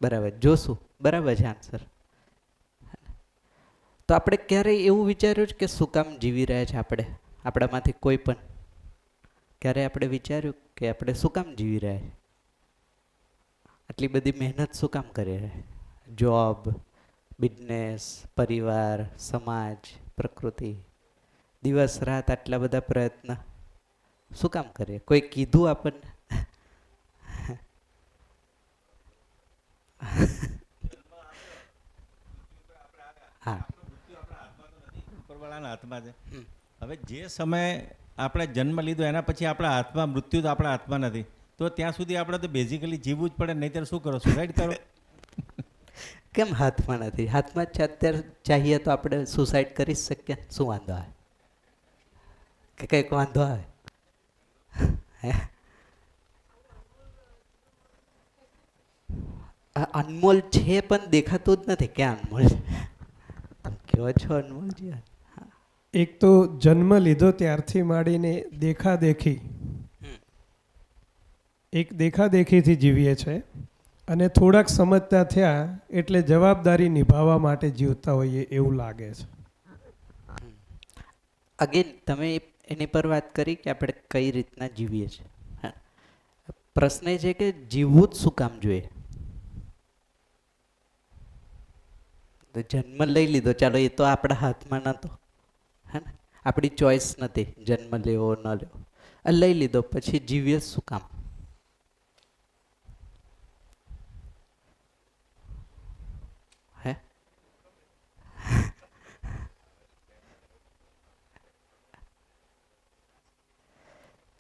બરાબર, જોશું. બરાબર છે આન્સર. તો આપણે ક્યારેય એવું વિચાર્યું છે કે શું કામ જીવી રહ્યા છે આપણે? આપણામાંથી કોઈ પણ ક્યારે આપણે વિચાર્યું કે આપણે શું કામ જીવી રહ્યા છે? આટલી બધી મહેનત શું કામ કરી રહ્યા? જોબ, બિઝનેસ, પરિવાર, સમાજ, પ્રકૃતિ, દિવસ રાત આટલા બધા પ્રયત્ન શું કામ કરીએ? કોઈ કીધું આપણને? હા, ઉપરવાળાના હાથમાં છે. હવે જે સમયે આપણે જન્મ લીધો એના પછી આપણા હાથમાં, મૃત્યુ તો આપણા હાથમાં નથી, તો ત્યાં સુધી આપણે તો બેઝિકલી જીવવું જ પડે. નહીંતર શું કરો? સુસાઇડ કરો? કેમ હાથમાં નથી? હાથમાં જ છે. અત્યારે ચાહીએ તો આપણે સુસાઇડ કરી જ શકીએ. શું વાંધો આવે? કે કંઈક વાંધો આવે? હે? આ અનમોલ છે પણ દેખાતું જ નથી. ક્યાં અનમોલ છે? તમે કહો છો અનમોલ છે. એક તો જન્મ લીધો ત્યારથી માંડીને દેખાદેખી, એક દેખાદેખીથી જીવીએ છે, અને થોડાક સમજતા થયા એટલે જવાબદારી નિભાવવા માટે જીવતા હોઈએ એવું લાગે છે. અગેન તમે એની પર વાત કરી કે આપણે કઈ રીતના જીવીએ છીએ. હા. પ્રશ્ન એ છે કે જીવવું જ શું કામ જોઈએ? તો જન્મ લઈ લીધો, ચાલો એ તો આપણા હાથમાં નહોતો, હે ને? આપણી ચોઈસ નથી જન્મ લેવો ન લેવો. આ લઈ લીધો પછી જીવીએ શું કામ? હે?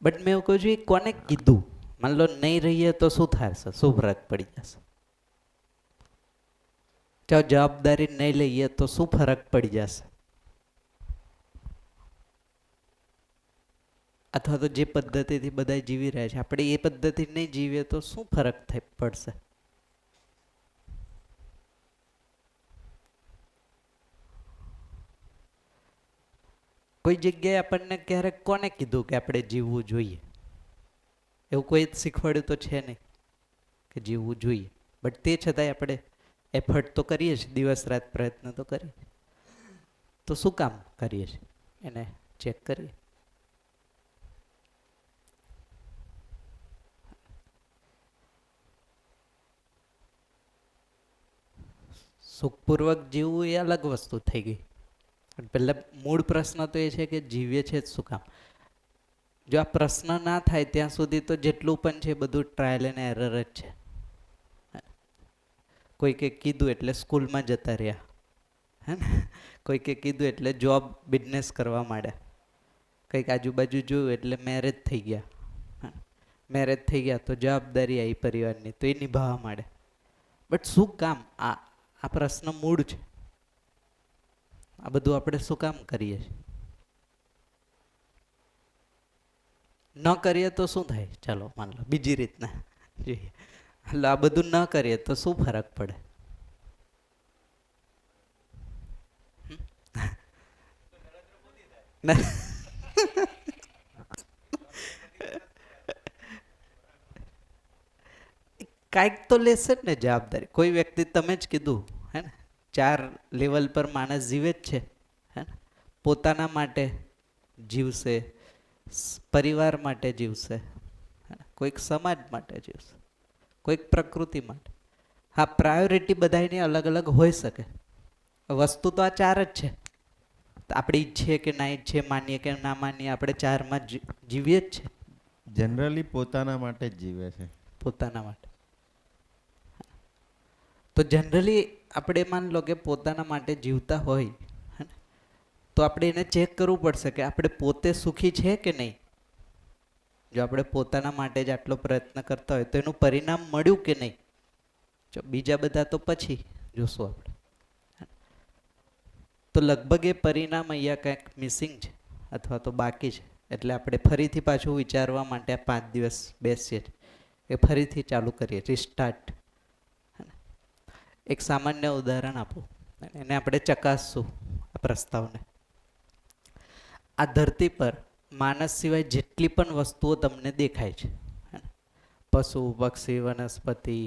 બટ મેં એવું કહું છું, એ કોને કીધું? માન લો નહીં રહીએ તો શું થશે? શું ફરક પડી જશે? જો જવાબદારી નહીં લઈએ તો શું ફરક પડી જશે? અથવા તો જે પદ્ધતિથી બધા જીવી રહ્યા છે આપણે એ પદ્ધતિ નહીં જીવીએ તો શું ફરક થઈ પડશે? કોઈ જગ્યાએ આપણને ક્યારેક કોને કીધું કે આપણે જીવવું જોઈએ? એવું કોઈ શીખવાડ્યું તો છે નહીં કે જીવવું જોઈએ. બટ તે છતાંય આપણે એફર્ટ તો કરીએ છીએ, દિવસ રાત પ્રયત્ન તો કરીએ. તો શું કામ કરીએ છીએ એને ચેક કરીએ. સુખપૂર્વક જીવવું એ અલગ વસ્તુ થઈ ગઈ. પહેલા મૂળ પ્રશ્ન તો એ છે કે જીવીએ છે શું કામ? જો આ પ્રશ્ન ના થાય ત્યાં સુધી તો જેટલું પણ છે બધું ટ્રાયલ એન્ડ એરર જ છે. કોઈકે કીધું એટલે સ્કૂલમાં જતા રહ્યા, હે ને? કોઈકે કીધું એટલે જોબ, બિઝનેસ કરવા માંડ્યા. કંઈક આજુબાજુ જોયું એટલે મેરેજ થઈ ગયા. મેરેજ થઈ ગયા તો જવાબદારી આવી પરિવારની, તો એ નિભાવવા માંડ્યા. બટ શું કામ? આ પ્રશ્ન મૂળ છે. આ બધું આપણે શું કામ કરીએ છીએ? ન કરીએ તો શું થાય? ચાલો માન લો બીજી રીતના જોઈએ. એટલે આ બધું ન કરીએ તો શું ફરક પડે? કાંઈક તો લેશે જ ને જવાબદારી. કોઈ વ્યક્તિ, તમે જ કીધું હે ને, 4 લેવલ પર માણસ જીવે જ છે, હે ને? પોતાના માટે જીવશે, પરિવાર માટે જીવશે, કોઈક સમાજ માટે જીવશે, કોઈક પ્રકૃતિ માટે. હા, પ્રાયોરિટી બધાની અલગ અલગ હોઈ શકે. વસ્તુ તો આ 4 જ છે. આપણે ઈચ્છીએ કે ના ઈચ્છીએ, માનીએ કે ના માનીએ, આપણે 4માં જીવીએ જ છે. જનરલી પોતાના માટે જ જીવે છે. પોતાના માટે. તો જનરલી આપણે માન લો કે પોતાના માટે જીવતા હોય, હે ને? તો આપણે એને ચેક કરવું પડશે કે આપણે પોતે સુખી છે કે નહીં. જો આપણે પોતાના માટે જ આટલો પ્રયત્ન કરતા હોય તો એનું પરિણામ મળ્યું કે નહીં. જો બીજા બધા તો પછી જોશું આપણે. તો લગભગ એ પરિણામ અહીંયા કંઈક મિસિંગ છે અથવા તો બાકી છે. એટલે આપણે ફરીથી પાછું વિચારવા માટે આ 5 દિવસ બેસીએ એ ફરીથી ચાલુ કરીએ, રિસ્ટાર્ટ. એક સામાન્ય ઉદાહરણ આપું, એને આપણે ચકાસશું આ પ્રસ્તાવને. આ ધરતી પર માણસ સિવાય જેટલી પણ વસ્તુઓ તમને દેખાય છે, હે ને? પશુ પક્ષી વનસ્પતિ,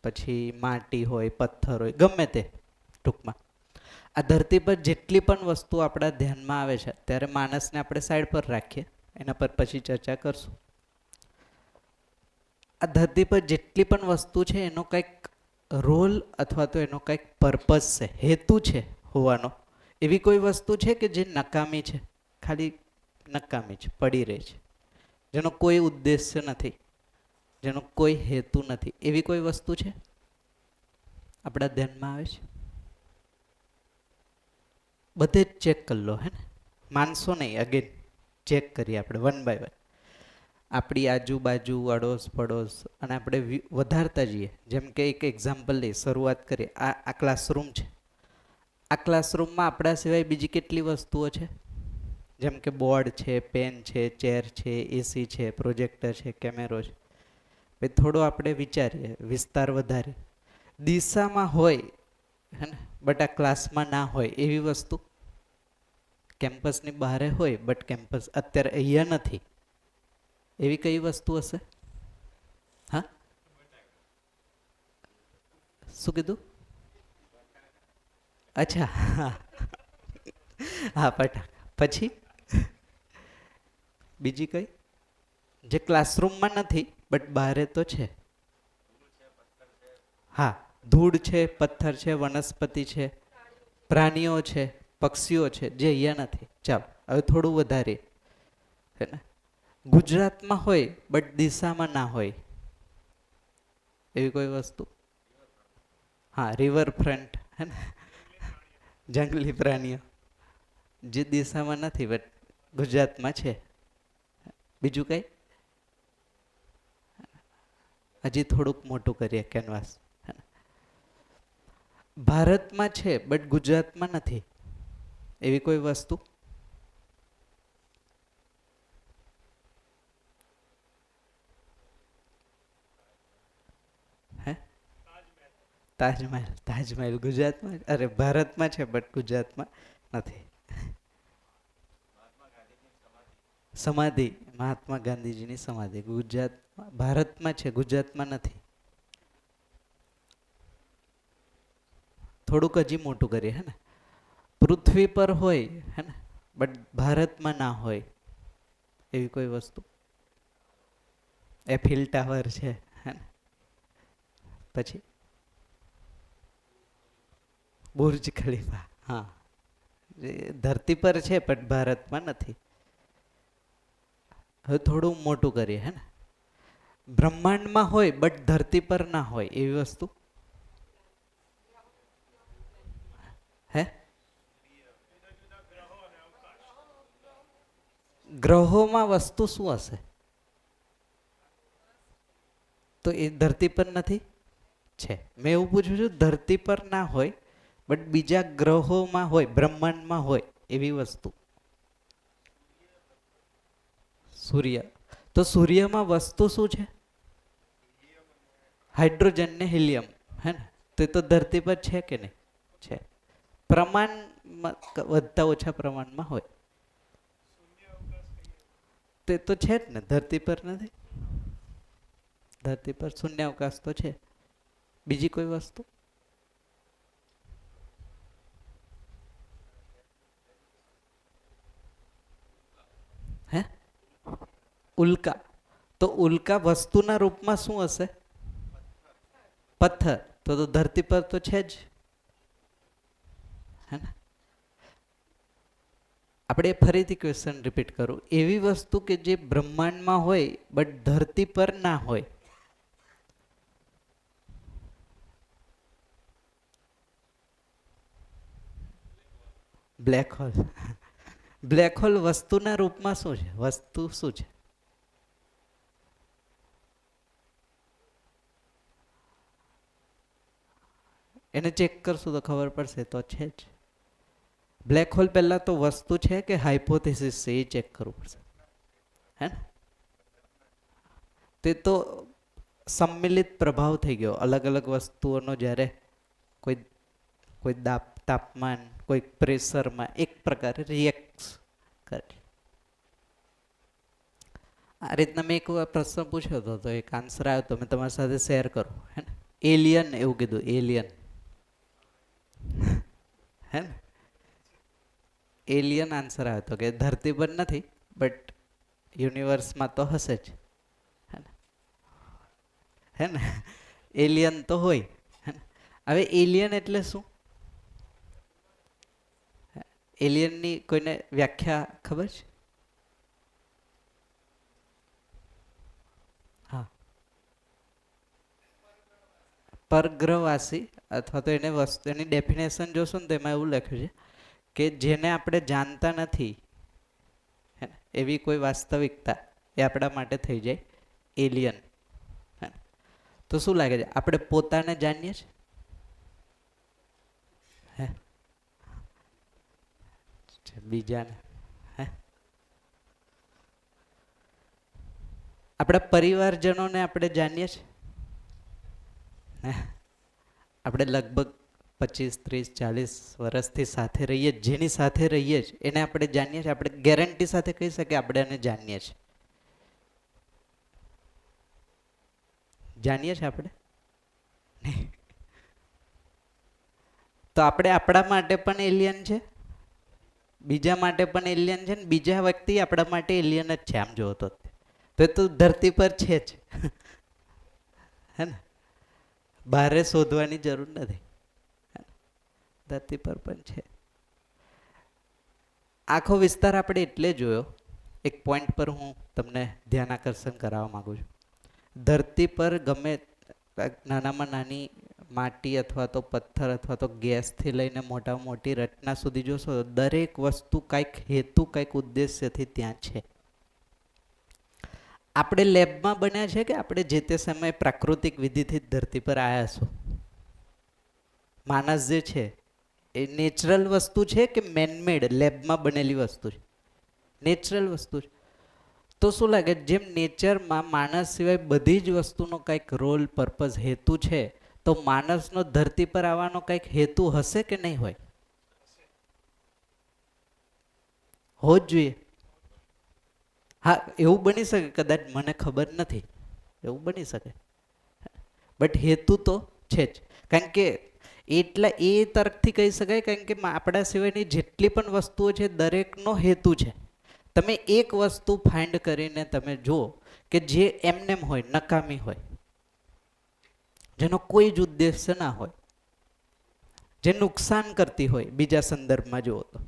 પછી માટી હોય, પથ્થર હોય, ગમે તે, ટૂંકમાં આ ધરતી પર જેટલી પણ વસ્તુ આપણા ધ્યાનમાં આવે છે ત્યારે માણસને આપણે સાઈડ પર રાખીએ, એના પર પછી ચર્ચા કરશું. આ ધરતી પર જેટલી પણ વસ્તુ છે એનો કંઈક રોલ અથવા તો એનો કંઈક પર્પઝ છે, હેતુ છે હોવાનો. એવી કોઈ વસ્તુ છે કે જે નકામી છે, ખાલી નકામી છે, પડી રહી છે, જેનો કોઈ ઉદ્દેશ્ય નથી, જેનો કોઈ હેતુ નથી, એવી કોઈ વસ્તુ છે આપણા ધ્યાનમાં આવે છે? બધે જ ચેક કરી લો, હે ને? માનશો નહીં, અગેન ચેક કરીએ આપણે વન બાય વન. આપણી આજુબાજુ, અડોશ પડોશ, અને આપણે વધારતા જઈએ. જેમ કે એક એક્ઝામ્પલ લઈ, શરૂઆત કરીએ. આ ક્લાસરૂમ છે. આ ક્લાસરૂમમાં આપણા સિવાય બીજી કેટલી વસ્તુઓ છે? જેમ કે બોર્ડ છે, પેન છે, ચેર છે, એસી છે, પ્રોજેક્ટર છે, કેમેરો છે. ભાઈ થોડો આપણે વિચારીએ, વિસ્તાર વધારીએ. દિશામાં હોય, હે ને, બટ આ ક્લાસમાં ના હોય એવી વસ્તુ. કેમ્પસની બહાર હોય બટ કેમ્પસ અત્યારે અહીંયા નથી, એવી કઈ વસ્તુ હશે? હા, શું કીધું? અચ્છા, હા હા, પટાકા. પછી બીજી કઈ જે ક્લાસરૂમમાં નથી બટ બારે તો છે? હા, ધૂળ છે, પથ્થર છે, વનસ્પતિ છે, પ્રાણીઓ છે, પક્ષીઓ છે, જે અહીંયા નથી. ચાલો હવે થોડું વધારીએ, હે ને? ગુજરાતમાં હોય બટ દિશામાં ના હોય એવી કોઈ વસ્તુ? હા, રિવરફ્રન્ટ, હે ને? જંગલી પ્રાણીઓ જે દિશામાં નથી બટ ગુજરાતમાં છે. બીજું કઈ? હજી થોડુંક મોટું કરીએ કેનવાસ. ભારતમાં છે બટ ગુજરાતમાં નથી એવી કોઈ વસ્તુ? હે? તાજમહેલ. તાજમહેલ ગુજરાતમાં, અરે ભારતમાં છે બટ ગુજરાતમાં નથી. સમાધિ, મહાત્મા ગાંધીજીની સમાધિ ગુજરાતમાં, ભારતમાં છે, ગુજરાતમાં નથી. થોડુંક હજી મોટું કરીએ, હે ને? પૃથ્વી પર હોય, હે ને, બટ ભારતમાં ના હોય એવી કોઈ વસ્તુ? એફિલ ટાવર છે, હે ને? પછી બુર્જ ખલીફા. હા, ધરતી પર છે પણ ભારતમાં નથી. હવે થોડું મોટું કરીએ, હે ને? બ્રહ્માંડમાં હોય બટ ધરતી પર ના હોય એવી વસ્તુ? હે? ગ્રહોમાં વસ્તુ શું હશે? તો એ ધરતી પર નથી? છે. મેં એવું પૂછ્યું છું, ધરતી પર ના હોય બટ બીજા ગ્રહોમાં હોય, બ્રહ્માંડમાં હોય એવી વસ્તુ? સૂર્ય. તો સૂર્યમાં વસ્તુ શું છે? હાઇડ્રોજન ને હિલિયમ, હે ને? તો એ તો ધરતી પર છે કે નહીં? છે. પ્રમાણમાં વધતા ઓછા પ્રમાણમાં હોય. તે તો છે જ ને, ધરતી પર નથી. ધરતી પર શૂન્યાવકાશ તો છે. બીજી કોઈ વસ્તુ? હે? ઉલ્કા. તો ઉલ્કા વસ્તુના રૂપમાં શું હશે? પથ્થર. તો ધરતી પર તો છે જ, હે ને? આપણે ફરીથી ક્વેશ્ચન રિપીટ કરું. એવી વસ્તુ કે જે બ્રહ્માંડમાં હોય બટ ધરતી પર ના હોય. Black hole. બ્લેક હોલ વસ્તુના રૂપમાં શું છે? વસ્તુ શું છે? એને ચેક કરશું તો ખબર પડશે. તો છે જ. બ્લેક હોલ પહેલા તો વસ્તુ છે કે હાઇપોથેસિસ છે એ ચેક કરવું પડશે, હે ને? તે તો સંમિલિત પ્રભાવ થઈ ગયો અલગ અલગ વસ્તુઓનો. જ્યારે કોઈ કોઈ તાપમાન, કોઈ પ્રેશરમાં એક પ્રકારે રિએક્ટ કરે. આ રીતના મેં એક વાર પ્રશ્ન પૂછ્યો હતો તો એક આન્સર આવ્યો તો મેં તમારી સાથે શેર કરું હે ને. એલિયન એવું કીધું, એલિયન હે ને. એલિયન આન્સર આવ્યો હતો કે ધરતી પર નથી બટ યુનિવર્સમાં તો હશે જ હે ને. એલિયન તો હોય હે ને. હવે એલિયન એટલે શું? એલિયનની કોઈને વ્યાખ્યા ખબર છે? હા, પરગ્રહવાસી અથવા તો એને વસ્તુ એની ડેફિનેશન જોશો ને તો એમાં એવું લખ્યું છે કે જેને આપણે જાણતા નથી હે ને, એવી કોઈ વાસ્તવિકતા એ આપણા માટે થઈ જાય એલિયન. તો શું લાગે છે આપણે પોતાને જાણીએ છીએ હે બીજાને હે આપણા પરિવારજનોને આપણે જાણીએ છીએ હે. આપણે લગભગ 25, 30, 40 વર્ષથી સાથે રહીએ, જેની સાથે રહીએ છીએ એને આપણે જાણીએ છીએ. આપણે ગેરંટી સાથે કહી શકીએ આપણે એને જાણીએ છીએ. જાણીએ છીએ આપણે તો આપણે આપણા માટે પણ એલિયન છે, બીજા માટે પણ એલિયન છે ને બીજા વ્યક્તિ આપણા માટે એલિયન જ છે. આમ જોવો તો એ તો ધરતી પર છે જ હે ને. બહારે શોધવાની જરૂર નથી, ધરતી પર પણ છે. આખો વિસ્તાર આપણે એટલે જોયો, એક પોઈન્ટ પર હું તમને ધ્યાન આકર્ષણ કરાવવા માંગુ છું. ધરતી પર ગમે નાનામાં નાની માટી અથવા તો પથ્થર અથવા તો ગેસથી લઈને મોટામાં મોટી રચના સુધી જોશો, દરેક વસ્તુ કંઈક હેતુ કંઈક ઉદ્દેશ્યથી ત્યાં છે. આપણે લેબમાં બન્યા છે કે આપણે જે તે સમયે પ્રાકૃતિક વિધિથી ધરતી પર આવ્યા છો? માણસ જે છે એ નેચરલ વસ્તુ છે કે મેનમેડ લેબમાં બનેલી વસ્તુ છે? નેચરલ વસ્તુ છે. તો શું લાગે જેમ નેચરમાં માણસ સિવાય બધી જ વસ્તુનો કંઈક રોલ, પર્પઝ, હેતુ છે, તો માણસનો ધરતી પર આવવાનો કંઈક હેતુ હશે કે નહીં હોય? હો જ જોઈએ. હા, એવું બની શકે, કદાચ મને ખબર નથી, એવું બની શકે, બટ હેતુ તો છે જ. કારણ કે એટલા એ તરફથી કહી શકાય કારણ કે આપણા સિવાયની જેટલી પણ વસ્તુઓ છે દરેકનો હેતુ છે. તમે એક વસ્તુ ફાઇન્ડ કરીને તમે જુઓ કે જે એમનેમ હોય, નકામી હોય, જેનો કોઈ જ ઉદ્દેશ્ય ના હોય, જે નુકસાન કરતી હોય, બીજા સંદર્ભમાં જુઓ તો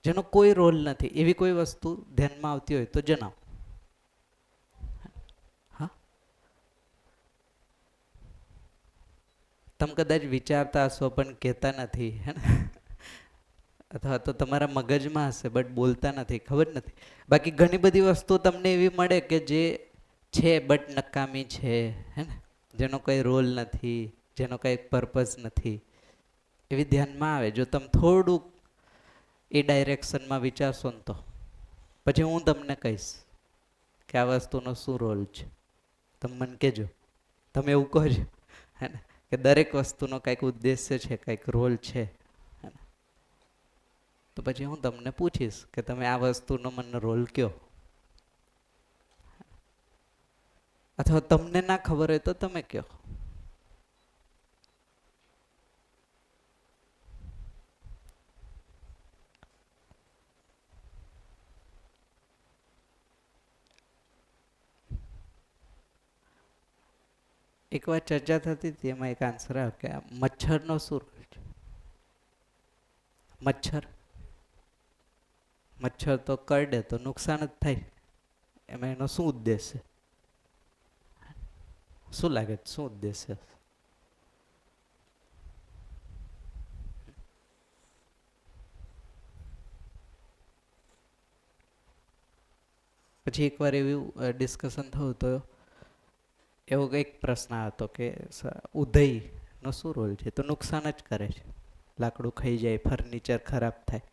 જેનો કોઈ રોલ નથી, એવી કોઈ વસ્તુ ધ્યાનમાં આવતી હોય તો જણાવો. હા, તમે કદાચ વિચારતા હશો પણ કહેતા નથી હે ને, અથવા તો તમારા મગજમાં હશે બટ બોલતા નથી, ખબર નથી. બાકી ઘણી બધી વસ્તુ તમને એવી મળે કે જે છે બટ નકામી છે હે ને, જેનો કંઈ રોલ નથી, જેનો કંઈ પર્પઝ નથી, એવી ધ્યાનમાં આવે. જો તમે થોડુંક એ ડાયરેક્શનમાં વિચારશો ને તો પછી હું તમને કહીશ કે આ વસ્તુનો શું રોલ છે. તમે મને કહેજો, તમે એવું કહો છો હે ને કે દરેક વસ્તુનો કંઈક ઉદ્દેશ્ય છે, કંઈક રોલ છે, તો પછી હું તમને પૂછીશ કે તમે આ વસ્તુનો મને રોલ કયો. અથવા તમને ના ખબર હોય તો તમે કયો. એક વાર ચર્ચા થતી હતી એમાં એક આન્સર આવ્યો કે આ મચ્છરનો શું રોલ છે? મચ્છર તો કરડે તો નુકસાન જ થાય, એમાં એનો શું ઉદ્દેશ છે? શું લાગે શું ઉદ્દેશ છે? પછી એકવાર એવું ડિસ્કશન થયું તો એવો કંઈક પ્રશ્ન હતો કે ઉધઈનો શું રોલ છે? તો નુકસાન જ કરે છે, લાકડું ખાઈ જાય, ફર્નિચર ખરાબ થાય,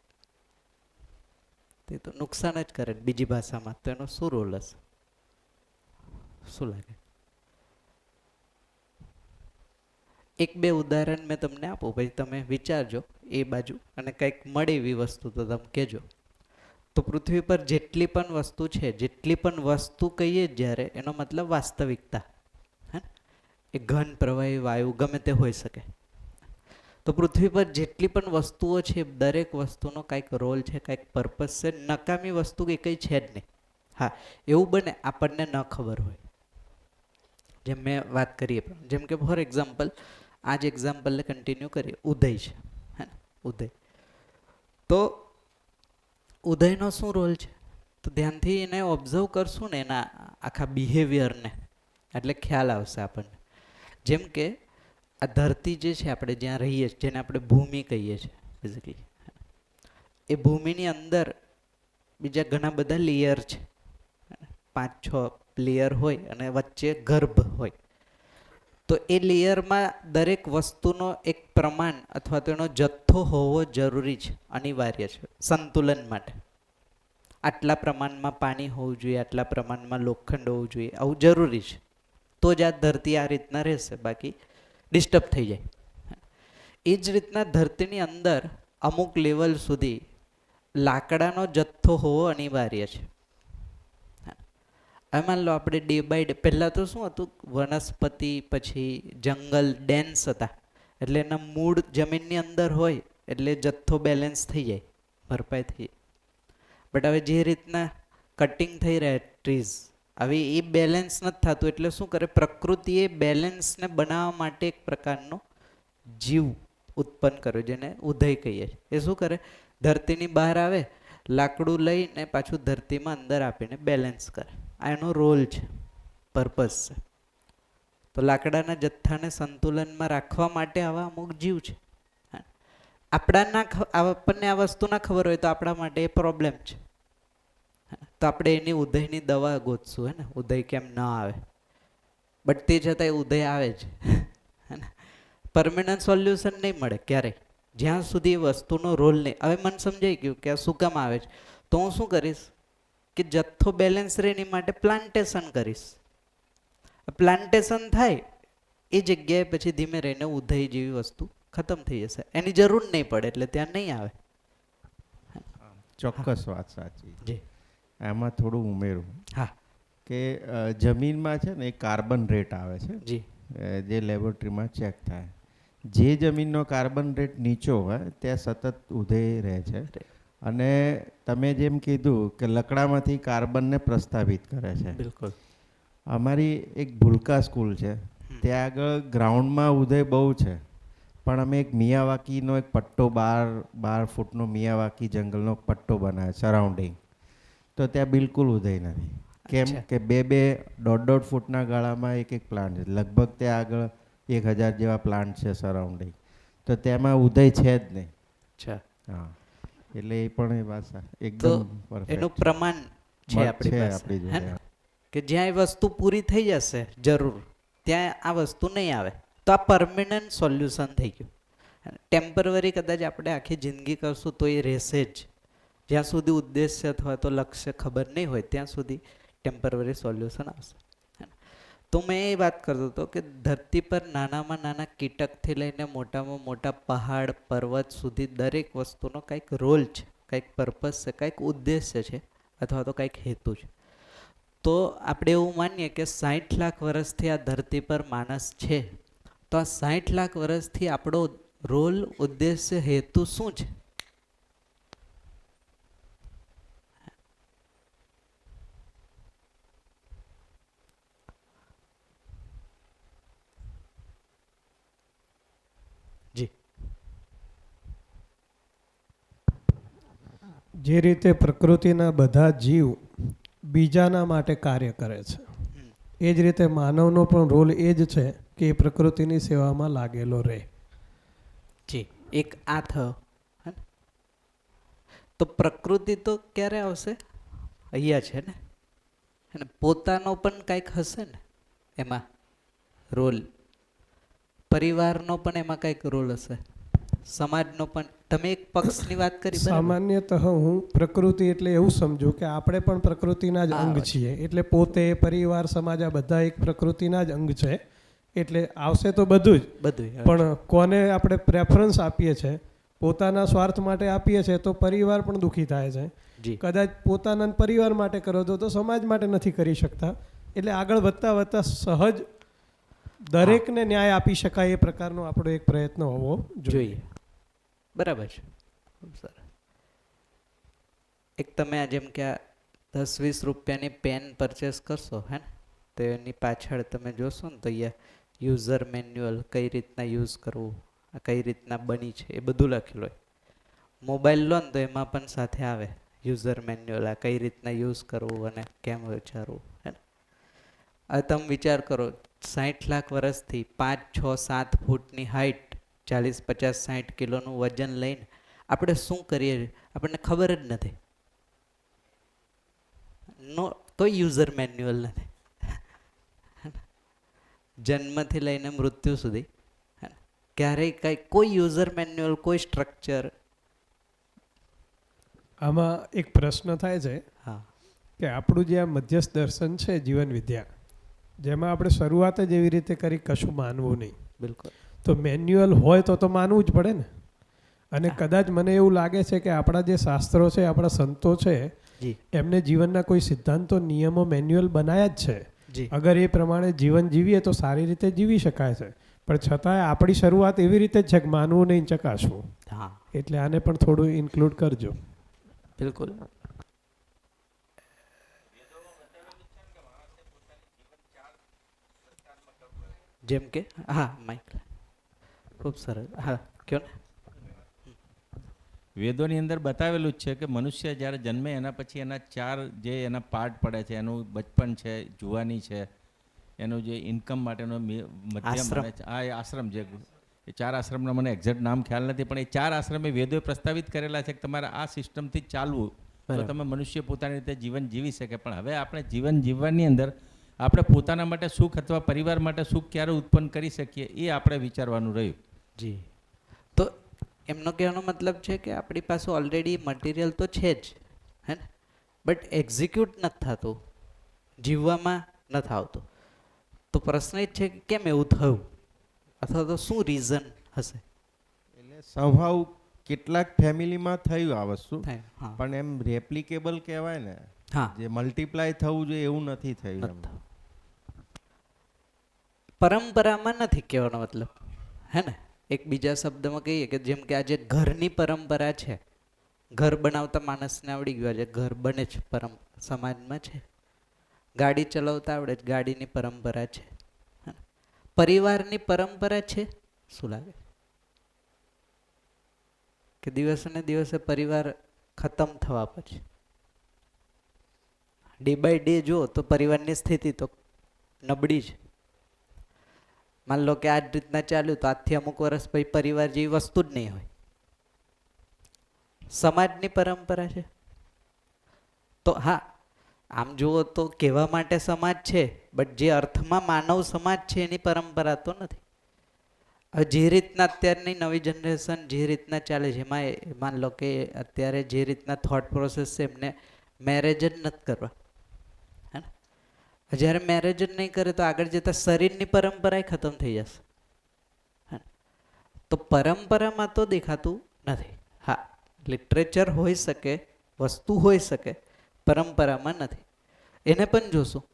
તે તો નુકસાન જ કરે. બીજી ભાષામાં તો એનો શું રોલ હશે? શું લાગે? એક બે ઉદાહરણ મેં તમને આપું, પછી તમે વિચારજો એ બાજુ, અને કંઈક મળે એવી વસ્તુ તો તમે કહેજો. તો પૃથ્વી પર જેટલી પણ વસ્તુ છે, જેટલી પણ વસ્તુ કહીએ જ્યારે એનો મતલબ વાસ્તવિકતા, હે ને? એ ઘન, પ્રવાહી, વાયુ ગમે તે હોઈ શકે. તો પૃથ્વી પર જેટલી પણ વસ્તુઓ છે દરેક વસ્તુનો કાંઈક રોલ છે, કાંઈક પર્પસ છે. નકામી વસ્તુ એ કંઈ છે જ નહીં. હા, એવું બને આપણને ન ખબર હોય. જેમ મેં વાત કરીએ, જેમ કે ફોર એક્ઝામ્પલ, આ જ એક્ઝામ્પલને કન્ટિન્યુ કરીએ, ઉદય છે, હે ને? ઉદય. તો ઉદયનો શું રોલ છે? તો ધ્યાનથી એને ઓબ્ઝર્વ કરશું ને એના આખા બિહેવિયરને, એટલે ખ્યાલ આવશે આપણને. જેમ કે આ ધરતી જે છે આપણે જ્યાં રહીએ છીએ, જેને આપણે ભૂમિ કહીએ છીએ બેઝિકલી, એ ભૂમિની અંદર બીજા ઘણા બધા લેયર છે, 5-6 લેયર હોય અને વચ્ચે ગર્ભ હોય. તો એ લેયરમાં દરેક વસ્તુનો એક પ્રમાણ અથવા તો એનો જથ્થો હોવો જરૂરી છે, અનિવાર્ય છે સંતુલન માટે. આટલા પ્રમાણમાં પાણી હોવું જોઈએ, આટલા પ્રમાણમાં લોખંડ હોવું જોઈએ, આવું જરૂરી છે. તો જ આ ધરતી આ રીતના રહેશે, બાકી ડિસ્ટર્બ થઈ જાય. એ જ રીતના ધરતીની અંદર અમુક લેવલ સુધી લાકડાનો જથ્થો હોવો અનિવાર્ય છે. હવે માન લો આપણે ડે બાય ડે, પહેલાં તો શું હતું, વનસ્પતિ પછી જંગલ ડેન્સ હતા, એટલે એના મૂળ જમીનની અંદર હોય એટલે જથ્થો બેલેન્સ થઈ જાય, ભરપાઈ થઈ જાય. બટ હવે જે રીતના કટિંગ થઈ રહ્યા ટ્રીઝ, હવે એ બેલેન્સ નથી થતું, એટલે શું કરે, પ્રકૃતિએ બેલેન્સને બનાવવા માટે એક પ્રકારનો જીવ ઉત્પન્ન કર્યો, જેને ઉદય કહીએ છીએ. એ શું કરે, ધરતીની બહાર આવે, લાકડું લઈને પાછું ધરતીમાં અંદર આપીને બેલેન્સ કરે. આ એનો રોલ છે, પર્પસ છે. તો લાકડાના જથ્થાને સંતુલનમાં રાખવા માટે આવા અમુક જીવ છે. આપણને આ વસ્તુ ના ખબર હોય તો આપણા માટે એ પ્રોબ્લેમ છે. તો આપણે એની ઉદયની દવા ગોતશું, હે ને, ઉદય કેમ ન આવે. બટ તે છતાં એ ઉદય આવે જ, હે ને. પરમેનન્ટ સોલ્યુશન નહીં મળે ક્યારેય, જ્યાં સુધી એ વસ્તુનો રોલ નહીં. હવે મને સમજાઈ ગયું કે આ શું કામ આવે છે. તો હું શું કરીશ કે જથ્થો બેલેન્સ રહે એની માટે પ્લાન્ટેશન કરીશ. પ્લાન્ટેશન થાય એ જગ્યાએ પછી ધીમે રહીને ઉદય જેવી વસ્તુ ખતમ થઈ જશે, એની જરૂર નહીં પડે, એટલે ત્યાં નહીં આવે. ચોક્કસ વાત સાચી. જી, એમાં થોડું ઉમેરું હા, કે જમીનમાં છે ને એક કાર્બન રેટ આવે છે, જી, જે લેબોરેટરીમાં ચેક થાય. જે જમીનનો કાર્બન રેટ નીચો હોય ત્યાં સતત ઉદય રહે છે. અને તમે જેમ કીધું કે લકડામાંથી કાર્બનને પ્રસ્થાપિત કરે છે. બિલકુલ. અમારી એક ભૂલકા સ્કૂલ છે, ત્યાં આગળ ગ્રાઉન્ડમાં ઉદય બહુ છે, પણ અમે એક મિયાવાકીનો એક પટ્ટો 12 ફૂટનો મિયાવાકી જંગલનો પટ્ટો બનાવ્યો સરાઉન્ડિંગ. તો ત્યાં બિલકુલ ઉદય નથી. કેમ કે 2-1.5 ફૂટના ગાળામાં એક પ્લાન્ટ છે. લગભગ ત્યાં આગળ 1000 જેવા પ્લાન્ટ છે સરાઉન્ડિંગ. તો તેમાં ઉદય છે જ નહીં. અચ્છા, હા, એટલે એ પણ એ વાત તો એકદમ પરફેક્ટ એનું પ્રમાણ છે આપણી પાસે, આપણી હે જોડે. ને? કે જ્યાં એ વસ્તુ પૂરી થઈ જશે જરૂર, ત્યાં આ વસ્તુ નહીં આવે. તો આ પરમેનન્ટ સોલ્યુશન થઈ ગયું. ટેમ્પરરી કદાચ આપણે આખી જિંદગી કરશું તો એ રહેશે જ. જ્યાં સુધી ઉદ્દેશ્ય અથવા તો લક્ષ્ય ખબર નહીં હોય ત્યાં સુધી ટેમ્પરરી સોલ્યુશન આવશે. તો મેં એ વાત કરતો હતો કે ધરતી પર નાનામાં નાના કીટકથી લઈને મોટામાં મોટા પહાડ પર્વત સુધી દરેક વસ્તુનો કંઈક રોલ છે, કંઈક પર્પસ છે, કંઈક ઉદ્દેશ્ય છે, અથવા તો કંઈક હેતુ છે. તો આપણે એવું માનીએ કે 60 લાખ વર્ષથી આ ધરતી પર માણસ છે, તો આ 60 લાખ વર્ષથી આપણો રોલ, ઉદ્દેશ્ય, હેતુ શું છે? જી, જે રીતે પ્રકૃતિના બધા જીવ બીજાના માટે કાર્ય કરે છે, એ જ રીતે માનવનો પણ રોલ એ જ છે કે એ પ્રકૃતિની સેવામાં લાગેલો રહે. જી, એક આ થયો. હે ને? તો પ્રકૃતિ તો ક્યારે આવશે? અહીંયા છે ને. અને પોતાનો પણ કંઈક હશે ને એમાં રોલ. પરિવારનો પણ એમાં કંઈક રોલ હશે, સમાજનો પણ. તમે એક પક્ષની વાત કરી, બરાબર? સામાન્યતઃ હું પ્રકૃતિ એટલે એવું સમજુ કે આપણે પણ પ્રકૃતિના જ અંગ છીએ. એટલે પોતે, પરિવાર, સમાજ આ બધા એક પ્રકૃતિના જ અંગ છે. એટલે આવશે તો બધું જ, બધું. પણ કોને આપણે પ્રેફરન્સ આપીએ છીએ પોતાના સ્વાર્થ માટે આપીએ છીએ તો પરિવાર પણ દુઃખી થાય છે. જી કદાચ પોતાના પરિવાર માટે કરો તો સમાજ માટે નથી કરી શકતા. એટલે આગળ વધતા વધતા સહજ દરેકને ન્યાય આપી શકાય એ પ્રકારનો આપણો એક પ્રયત્ન હોવો જોઈએ. બરાબર છે. ખૂબ સરસ. એક તમે આ જેમ કે આ 10-20 રૂપિયાની પેન પરચેસ કરશો હે ને, તો એની પાછળ તમે જોશો ને તો અહીંયા યુઝર મેન્યુઅલ કઈ રીતના યુઝ કરવું, આ કઈ રીતના બની છે એ બધું લખેલું હોય. મોબાઈલ લો ને તો એમાં પણ સાથે આવે યુઝર મેન્યુઅલ, આ કઈ રીતના યુઝ કરવું અને કેમ વિચારવું હે ને. હવે તમે વિચાર કરો 60 લાખ વર્ષથી 5, 6, 7 ફૂટની હાઈટ, 40, 50, 60 કિલોનું વજન લઈને આપણે શું કરીએ આપણને ખબર જ નથી. નો કોઈ યુઝર મેન્યુઅલ નથી. જન્મથી લઈને મૃત્યુ સુધી ક્યારેય કઈ કોઈ યુઝર મેન્યુઅલ, કોઈ સ્ટ્રક્ચર. આમાં એક પ્રશ્ન થાય છે હા કે આપણું જે આ મધ્યસ્થ દર્શન છે જીવન વિદ્યા, જેમાં આપણે શરૂઆત જ એવી રીતે કરી કશું માનવું નહીં. બિલકુલ. તો મેન્યુઅલ હોય તો માનવું જ પડે ને. અને કદાચ મને એવું લાગે છે કે આપણા જે શાસ્ત્રો છે, આપણા સંતો છે, જી એમને જીવનના કોઈ સિદ્ધાંતો, નિયમો, મેન્યુઅલ બનાવ્યા જ છે. જી અગર એ પ્રમાણે જીવન જીવીએ તો સારી રીતે જીવી શકાય છે. પણ છતાંય આપણી શરૂઆત એવી રીતે જ છે કે માનવું નહીં, ચકાસવું. હા એટલે આને પણ થોડું ઇન્ક્લુડ કરજો. બિલકુલ. જેમ કે હા માઇક ખૂબ સરસ. હા કયો ને. વેદોની અંદર બતાવેલું જ છે કે મનુષ્ય જ્યારે જન્મે એના પછી એના 4 જે એના પાર્ટ પડે છે, એનું બચપન છે, જુવાની છે, એનું જે ઇન્કમ માટેનો મધ્યમ આશ્રમ. અને આ એ આશ્રમ છે, એ 4 આશ્રમના મને એક્ઝેક્ટ નામ ખ્યાલ નથી, પણ એ 4 આશ્રમ એ વેદોએ પ્રસ્તાવિત કરેલા છે કે તમારે આ સિસ્ટમથી જ ચાલવું તો બરાબર. તમે મનુષ્ય પોતાની રીતે જીવન જીવી શકે. પણ હવે આપણે જીવન જીવવાની અંદર આપણે પોતાના માટે સુખ અથવા પરિવાર માટે સુખ ક્યારે ઉત્પન્ન કરી શકીએ એ આપણે વિચારવાનું રહ્યું. જી. તો એમનો કહેવાનો મતલબ છે કે આપણી પાસે ઓલરેડી મટીરિયલ તો છે જ હે ને, બટ એક્ઝિક્યુટ નથી થતું, જીવવામાં નથી આવતું. તો પ્રશ્ન એ જ છે કે કેમ એવું થયું, અથવા તો શું રીઝન હશે. એટલે સ્વભાવ કેટલાક ફેમિલીમાં થયું આ વસ્તુ, થાય હા પણ એમ રેપ્લિકેબલ કહેવાય ને, હા જે મલ્ટીપ્લાય થવું જોઈએ એવું નથી થયું એમ. નથી થયું. પરંપરામાં નથી કહેવાનો મતલબ હે ને. એક બીજા શબ્દમાં કહીએ કે જેમ કે આજે ઘરની પરંપરા છે, ઘર બનાવતા માણસને આવડી ગયું, આજે ઘર બને છે, સમાજમાં છે. ગાડી ચલાવતા આવડે છે, ગાડીની પરંપરા છે. હે ને? પરિવારની પરંપરા છે. શું લાગે કે દિવસે ને દિવસે પરિવાર ખતમ થવા પછી ડે બાય ડે જો તો પરિવારની સ્થિતિ તો નબળી છે. માન લો કે આ જ રીતના ચાલ્યું તો આજથી અમુક વર્ષ પછી પરિવાર જેવી વસ્તુ જ નહીં હોય. સમાજની પરંપરા છે. તો હા આમ જુઓ તો કહેવા માટે સમાજ છે, બટ જે અર્થમાં માનવ સમાજ છે એની પરંપરા તો નથી. હવે જે રીતના અત્યારની નવી જનરેશન જે રીતના ચાલે છે એમાં માન લો કે અત્યારે જે રીતના થોટ પ્રોસેસ છે એમને મેરેજ જ નથી કરવા. હે ને? જ્યારે મેરેજ જ નહીં કરે તો આગળ જતા શરીરની પરંપરા ખતમ થઈ જશે. હે ને? તો પરંપરામાં તો દેખાતું નથી. હા લિટરેચર હોઈ શકે, વસ્તુ હોઈ શકે, પરંપરામાં નથી. એને પણ જોશું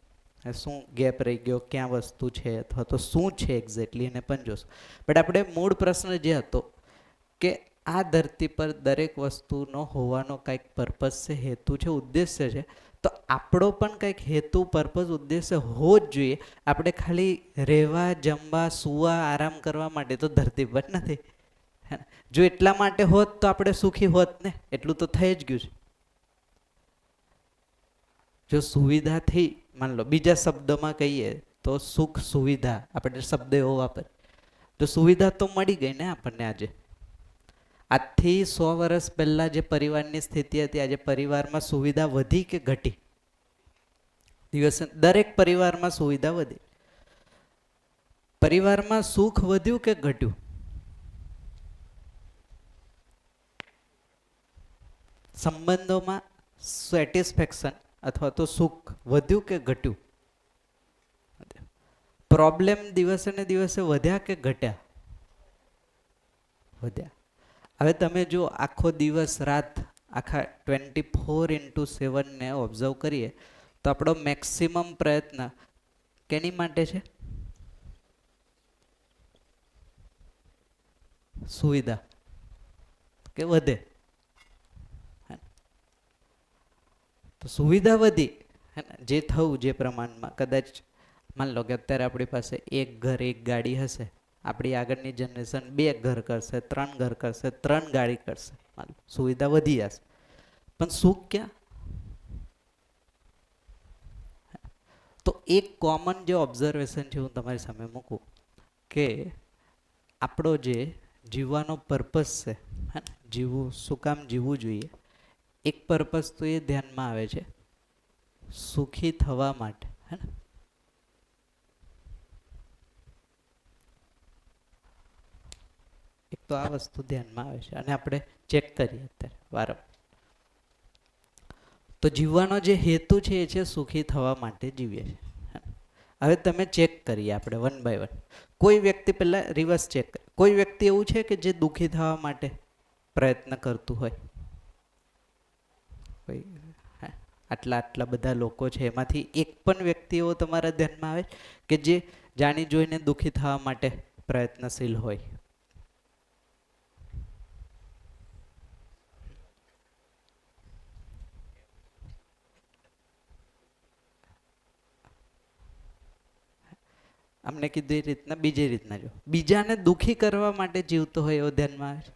શું ગેપ રહી ગયો, ક્યાં વસ્તુ છે, અથવા તો શું છે એક્ઝેક્ટલી એને પણ જોશું. બટ આપણે મૂળ પ્રશ્ન જે હતો કે આ ધરતી પર દરેક વસ્તુનો હોવાનો કંઈક પર્પઝ છે, હેતુ છે, ઉદ્દેશ્ય છે. તો આપણો પણ કંઈક હેતુ, પર્પઝ, ઉદ્દેશ્ય હોવો જ જોઈએ. આપણે ખાલી રહેવા, જમવા, સૂવા, આરામ કરવા માટે તો ધરતી પર નથી. જો એટલા માટે હોત તો આપણે સુખી હોત ને. એટલું તો થઈ જ ગયું છે. જો સુવિધા થઈ, માન લો બીજા શબ્દમાં કહીએ તો સુખ સુવિધા, આપણે શબ્દ એવો વાપર, તો સુવિધા તો મળી ગઈ ને આપણને. આજે આજથી 100 વર્ષ પહેલા જે પરિવારની સ્થિતિ હતી, આજે પરિવારમાં સુવિધા વધી કે ઘટી? દિવસે દરેક પરિવારમાં સુવિધા વધી. પરિવારમાં સુખ વધ્યું કે ઘટ્યું? સંબંધોમાં સેટિસ્ફેક્શન અથવા તો સુખ વધ્યું કે ઘટ્યું? પ્રોબ્લેમ દિવસે ને દિવસે વધ્યા કે ઘટ્યા? વધ્યા. હવે તમે જો આખો દિવસ રાત આખા 24/7 ને ઓબ્ઝર્વ કરીએ તો આપણો મેક્સિમમ પ્રયત્ન કેની માટે છે? સુવિધા કે વધે? તો સુવિધા વધી, હે ને, જે થવું જે પ્રમાણમાં, કદાચ માન લો કે અત્યારે આપણી પાસે એક ઘર એક ગાડી હશે, આપણી આગળની જનરેશન 2 ઘર કરશે, 3 ઘર કરશે, 3 ગાડી કરશે, માન લો સુવિધા વધી જશે, પણ સુખ ક્યાં? તો એક કોમન જે ઓબ્ઝર્વેશન છે હું તમારી સામે મૂકું કે આપણો જે જીવવાનો પર્પસ છે, હે ને, જીવવું શું કામ જીવવું જોઈએ, એક પર્પસ તો એ ધ્યાનમાં આવે છે સુખી થવા માટે, હે ને. એક તો આ વસ્તુ ધ્યાનમાં આવે છે અને આપણે ચેક કરીએ અત્યારે વારંવાર. તો જીવવાનો જે હેતુ છે એ છે સુખી થવા માટે જીવીએ છીએ. હવે તમે ચેક કરીએ આપણે 1 by 1. કોઈ વ્યક્તિ પહેલા રિવર્સ ચેક કરે. કોઈ વ્યક્તિ એવું છે કે જે દુઃખી થવા માટે પ્રયત્ન કરતું હોય? આટલા બધા લોકો છે એમાંથી એક પણ વ્યક્તિ એવો તમારા ધ્યાનમાં આવે કે જે જાણી જોઈને દુઃખી થવા માટે પ્રયત્નશીલ હોય? અમને કીધું એ રીતના બીજી રીતના જો બીજાને દુઃખી કરવા માટે જીવતો હોય એવો ધ્યાનમાં આવે છે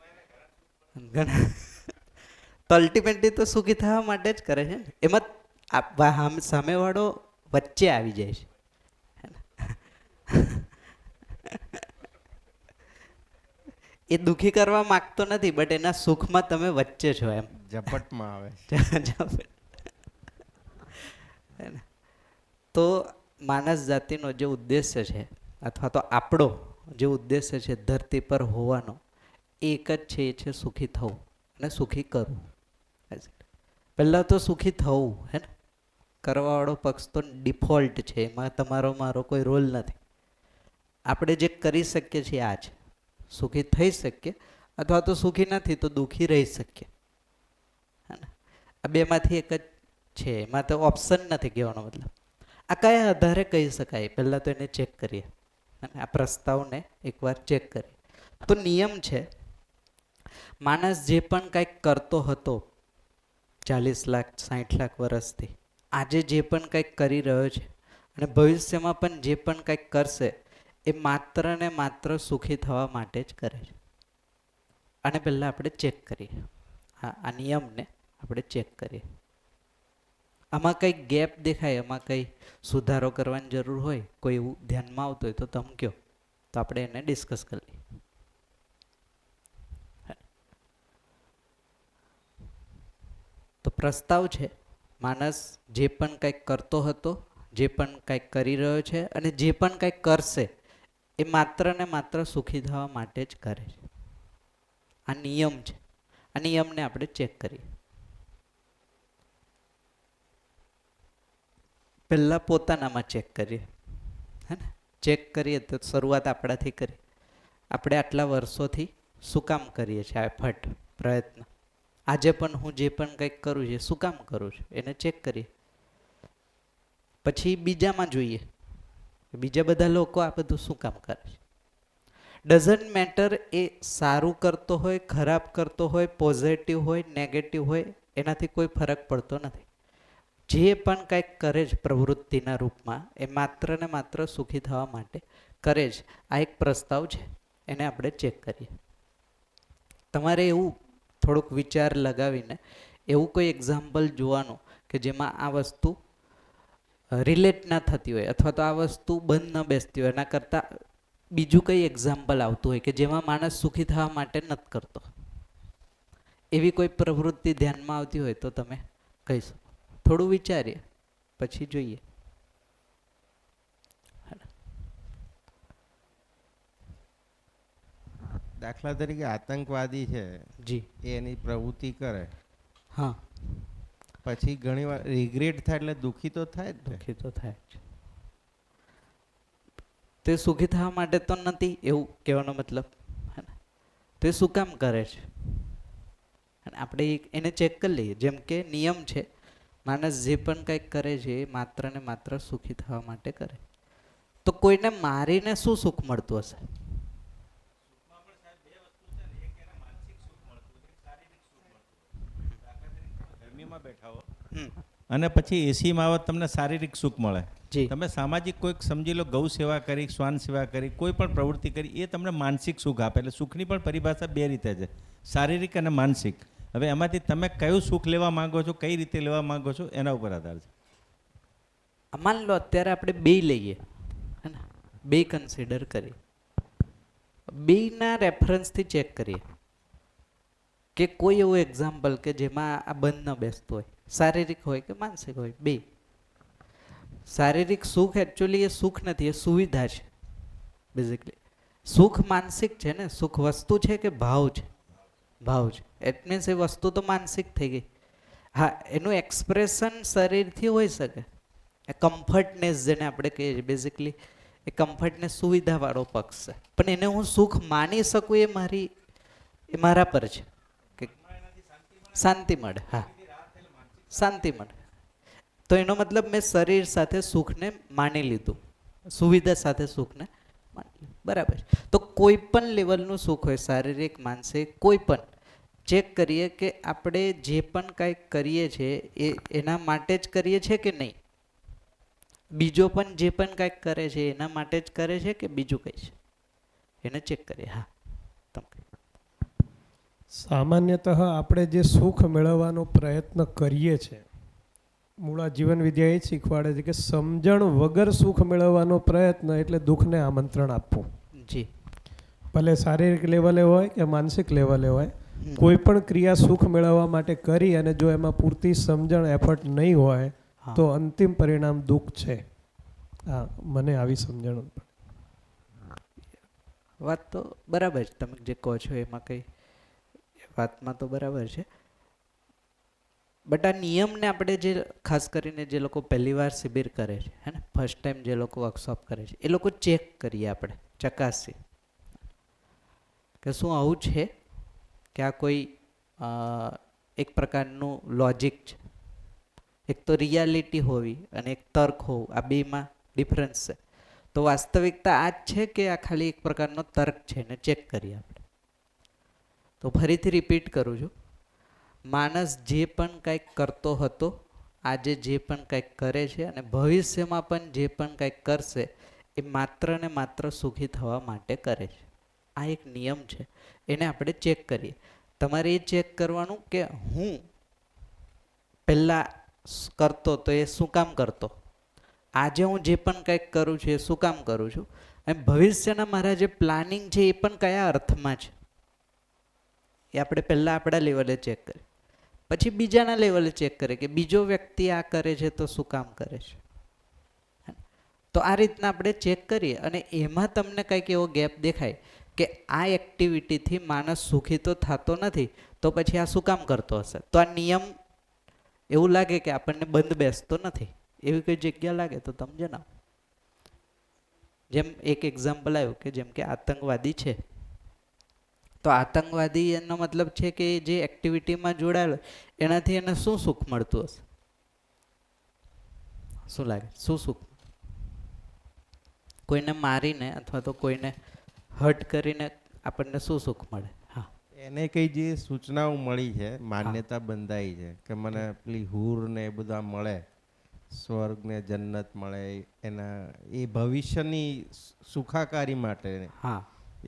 ઘણા. તો અલ્ટિમેટલી તો સુખી થવા માટે જ કરે છે ને. એમાં સામેવાળો વચ્ચે આવી જાય છે. એ દુઃખી કરવા માંગતો નથી, બટ એના સુખમાં તમે વચ્ચે છો એમ. ઝપટમાં આવે તો માનસ જાતિનો જે ઉદ્દેશ્ય છે અથવા તો આપણો જે ઉદ્દેશ્ય છે ધરતી પર હોવાનો, એક જ છે, એ છે સુખી થવું અને સુખી કરવું. પહેલાં તો સુખી થવું, હે ને, કરવાવાળો પક્ષ તો ડિફોલ્ટ છે, એમાં તમારો મારો કોઈ રોલ નથી. આપણે જે કરી શકીએ છીએ આ છે સુખી થઈ શકીએ, અથવા તો સુખી નથી તો દુઃખી રહી શકીએ, હે ને. આ બેમાંથી એક જ છે, એમાં તો ઓપ્શન નથી કહેવાનો મતલબ. આ કયા આધારે કહી શકાય પહેલાં તો એને ચેક કરીએ અને આ પ્રસ્તાવને એકવાર ચેક કરીએ. તો નિયમ છે, માણસ જે પણ કંઈક કરતો હતો 40 લાખ 60 લાખ વર્ષથી, આજે જે પણ કંઈક કરી રહ્યો છે અને ભવિષ્યમાં પણ જે પણ કંઈક કરશે એ માત્ર ને માત્ર સુખી થવા માટે જ કરે છે. અને પહેલાં આપણે ચેક કરીએ, હા, આ નિયમને આપણે ચેક કરીએ. આમાં કંઈક ગેપ દેખાય, આમાં કંઈ સુધારો કરવાની જરૂર હોય, કોઈ એવું ધ્યાનમાં આવતું હોય તો તમે કહો, તો આપણે એને ડિસ્કસ કરી લઈએ. તો પ્રસ્તાવ છે, માણસ જે પણ કંઈક કરતો હતો, જે પણ કંઈક કરી રહ્યો છે અને જે પણ કંઈક કરશે એ માત્ર ને માત્ર સુખી થવા માટે જ કરે છે. આ નિયમ છે. આ નિયમને આપણે ચેક કરીએ. પહેલાં પોતાનામાં ચેક કરીએ, હે ને. ચેક કરીએ તો શરૂઆત આપણાથી કરીએ. આપણે આટલા વર્ષોથી શું કામ કરીએ છીએ આ એફર્ટ, પ્રયત્ન? આજે પણ હું જે પણ કંઈક કરું છું શું કામ કરું છું એને ચેક કરીએ. પછી બીજામાં જોઈએ, બીજા બધા લોકો આ બધું શું કામ કરે છે. ડઝન્ટ મેટર એ સારું કરતો હોય, ખરાબ કરતો હોય, પોઝિટિવ હોય, નેગેટિવ હોય, એનાથી કોઈ ફરક પડતો નથી. જે પણ કંઈક કરે છે પ્રવૃત્તિના રૂપમાં એ માત્ર ને માત્ર સુખી થવા માટે કરે છે. આ એક પ્રસ્તાવ છે, એને આપણે ચેક કરીએ. તમારે એવું થોડુંક વિચાર લગાવીને એવું કોઈ એક્ઝામ્પલ જોવાનું કે જેમાં આ વસ્તુ રિલેટ ના થતી હોય અથવા તો આ વસ્તુ બંધ ન બેસતી હોય, એના કરતાં બીજું કંઈ એક્ઝામ્પલ આવતું હોય કે જેમાં માણસ સુખી થવા માટે નથી કરતો. એવી કોઈ પ્રવૃત્તિ ધ્યાનમાં આવતી હોય તો તમે કહી શકો. થોડું વિચારીએ પછી જોઈએ. દાખલા તરીકે આતંકવાદી છે જી, એ એની પ્રવૃત્તિ કરે, હા, પછી ઘણીવાર રિગ્રેટ થાય એટલે દુઃખી તો થાય જ ને. દુઃખી તો થાય જ. તે સુખી થવા માટે તો નથી એવું કહેવાનો મતલબ, હે ને. તે શું કામ કરે છે? અને આપણે એને ચેક કરી લઈએ. જેમ કે નિયમ છે, માણસ જે પણ કંઈક કરે છે એ માત્ર ને માત્ર સુખી થવા માટે કરે. તો કોઈને મારીને શું સુખ મળતું હશે? ગરમીમાં બેઠા હો હમ, અને પછી એસીમાં આવો તમને શારીરિક સુખ મળે. જી. તમે સામાજિક કોઈક સમજી લો, ગૌ સેવા કરી, શ્વાન સેવા કરી, કોઈ પણ પ્રવૃત્તિ કરી, એ તમને માનસિક સુખ આપે. એટલે સુખની પણ પરિભાષા બે રીતે છે, શારીરિક અને માનસિક. હવે એમાંથી તમે કયું સુખ લેવા માંગો છો, કઈ રીતે લેવા માંગો છો, એના ઉપર આધાર છે. માન લો અત્યારે આપણે બે લઈએ, હે ને, બે કન્સિડર કરીએ, બેના રેફરન્સથી ચેક કરીએ કે કોઈ એવું એક્ઝામ્પલ કે જેમાં આ બંધ ન બેસતું હોય, શારીરિક હોય કે માનસિક હોય, બે. શારીરિક સુખ એકચ્યુઅલી એ સુખ નથી, એ સુવિધા છે બેઝિકલી. સુખ માનસિક છે ને, સુખ વસ્તુ છે કે ભાવ છે? ભાવ છે. એટ મીન્સ એ વસ્તુ તો માનસિક થઈ ગઈ. હા, એનું એક્સપ્રેશન શરીરથી હોઈ શકે. એ કમ્ફર્ટનેસ જેને આપણે કહીએ છીએ, બેઝિકલી એ કમ્ફર્ટનેસ સુવિધાવાળો પક્ષ છે. પણ એને હું સુખ માની શકું એ મારા પર છે કે શાંતિ મળે. હા, શાંતિ મળે. તો એનો મતલબ મેં શરીર સાથે સુખને માની લીધું, સુવિધા સાથે સુખને માની લીધું. બરાબર છે. તો કોઈ પણ લેવલનું સુખ હોય, શારીરિક, માનસિક, કોઈ પણ, ચેક કરીએ કે આપણે જે પણ કાંઈક કરીએ છીએ એ એના માટે જ કરીએ છીએ કે નહીં. બીજો પણ જે પણ કાંઈક કરે છે એના માટે જ કરે છે કે બીજું કંઈ છે, એને ચેક કરીએ. હા, તમે સામાન્યતઃ આપણે જે સુખ મેળવવાનો પ્રયત્ન કરીએ છીએ, મૂળા જીવન વિદ્યા એ જ શીખવાડે છે કે સમજણ વગર સુખ મેળવવાનો પ્રયત્ન એટલે દુઃખને આમંત્રણ આપવું. જી. ભલે શારીરિક લેવલે હોય કે માનસિક લેવલે હોય, હમ. કોઈ પણ ક્રિયા સુખ મેળવવા માટે કરી અને જો એમાં પૂરતી સમજણ, એફર્ટ નહીં હોય હા. તો અંતિમ પરિણામ દુઃખ છે. હા, મને આવી સમજણ. વાત તો બરાબર છે, તમે જે કહો છો એમાં કંઈ વાતમાં તો બરાબર છે. બટ આ નિયમને આપણે જે ખાસ કરીને જે લોકો પહેલી વાર શિબિર કરે છે, હે ને, ફર્સ્ટ ટાઈમ જે લોકો વર્કશોપ કરે છે, એ લોકો ચેક કરીએ, આપણે ચકાસીએ કે શું આવું છે કે આ કોઈ એક પ્રકારનું લોજિક છે. એક તો રિયાલિટી હોવી અને એક તર્ક હોવું, આ બેમાં ડિફરન્સ છે. તો વાસ્તવિકતા આ જ છે કે આ ખાલી એક પ્રકારનો તર્ક છે, ને ચેક કરીએ આપણે. તો ફરીથી રિપીટ કરું છું, માણસ જે પણ કંઈક કરતો હતો, આજે જે પણ કંઈક કરે છે અને ભવિષ્યમાં પણ જે પણ કંઈક કરશે એ માત્ર ને માત્ર સુખી થવા માટે કરે છે. આ એક નિયમ છે, એને આપણે ચેક કરીએ. તમારે એ ચેક કરવાનું કે હું પહેલાં કરતો તો એ શું કામ કરતો, આજે હું જે પણ કંઈક કરું છું એ શું કામ કરું છું, અને ભવિષ્યના મારા જે પ્લાનિંગ છે એ પણ કયા અર્થમાં છે, એ આપણે પહેલાં આપણા લેવલે ચેક કરીએ. પછી બીજાના લેવલે ચેક કરીએ કે બીજો વ્યક્તિ આ કરે છે તો શું કામ કરે છે. તો આ રીતના આપણે ચેક કરીએ અને એમાં તમને કંઈક એવો ગેપ દેખાય કે આ એક્ટિવિટીથી માણસ સુખી તો થતો નથી, તો પછી આ શું કામ કરતો હશે. તો આ નિયમ એવું લાગે કે આપણને બંધ બેસતો નથી, એવી કોઈ જગ્યા લાગે તો તમે જણાવો. જેમ એક એક્ઝામ્પલ આવ્યું કે જેમ કે આતંકવાદી છે, તો આતંકવાદી એનો મતલબ છે કે જે એક્ટિવિટીમાં જોડાયેલો એનાથી એને શું સુખ મળતું હશે? શું લાગે, શું સુખ? કોઈને મારીને અથવા તો કોઈને હર્ટ કરીને આપણને શું સુખ મળે? હા, એને કઈ જે સૂચનાઓ મળી છે, માન્યતા બંધાઈ છે કે મને પેલી હૂર ને એ બધા મળે, સ્વર્ગ ને જન્નત મળે, એના એ ભવિષ્યની સુખાકારી માટે હા,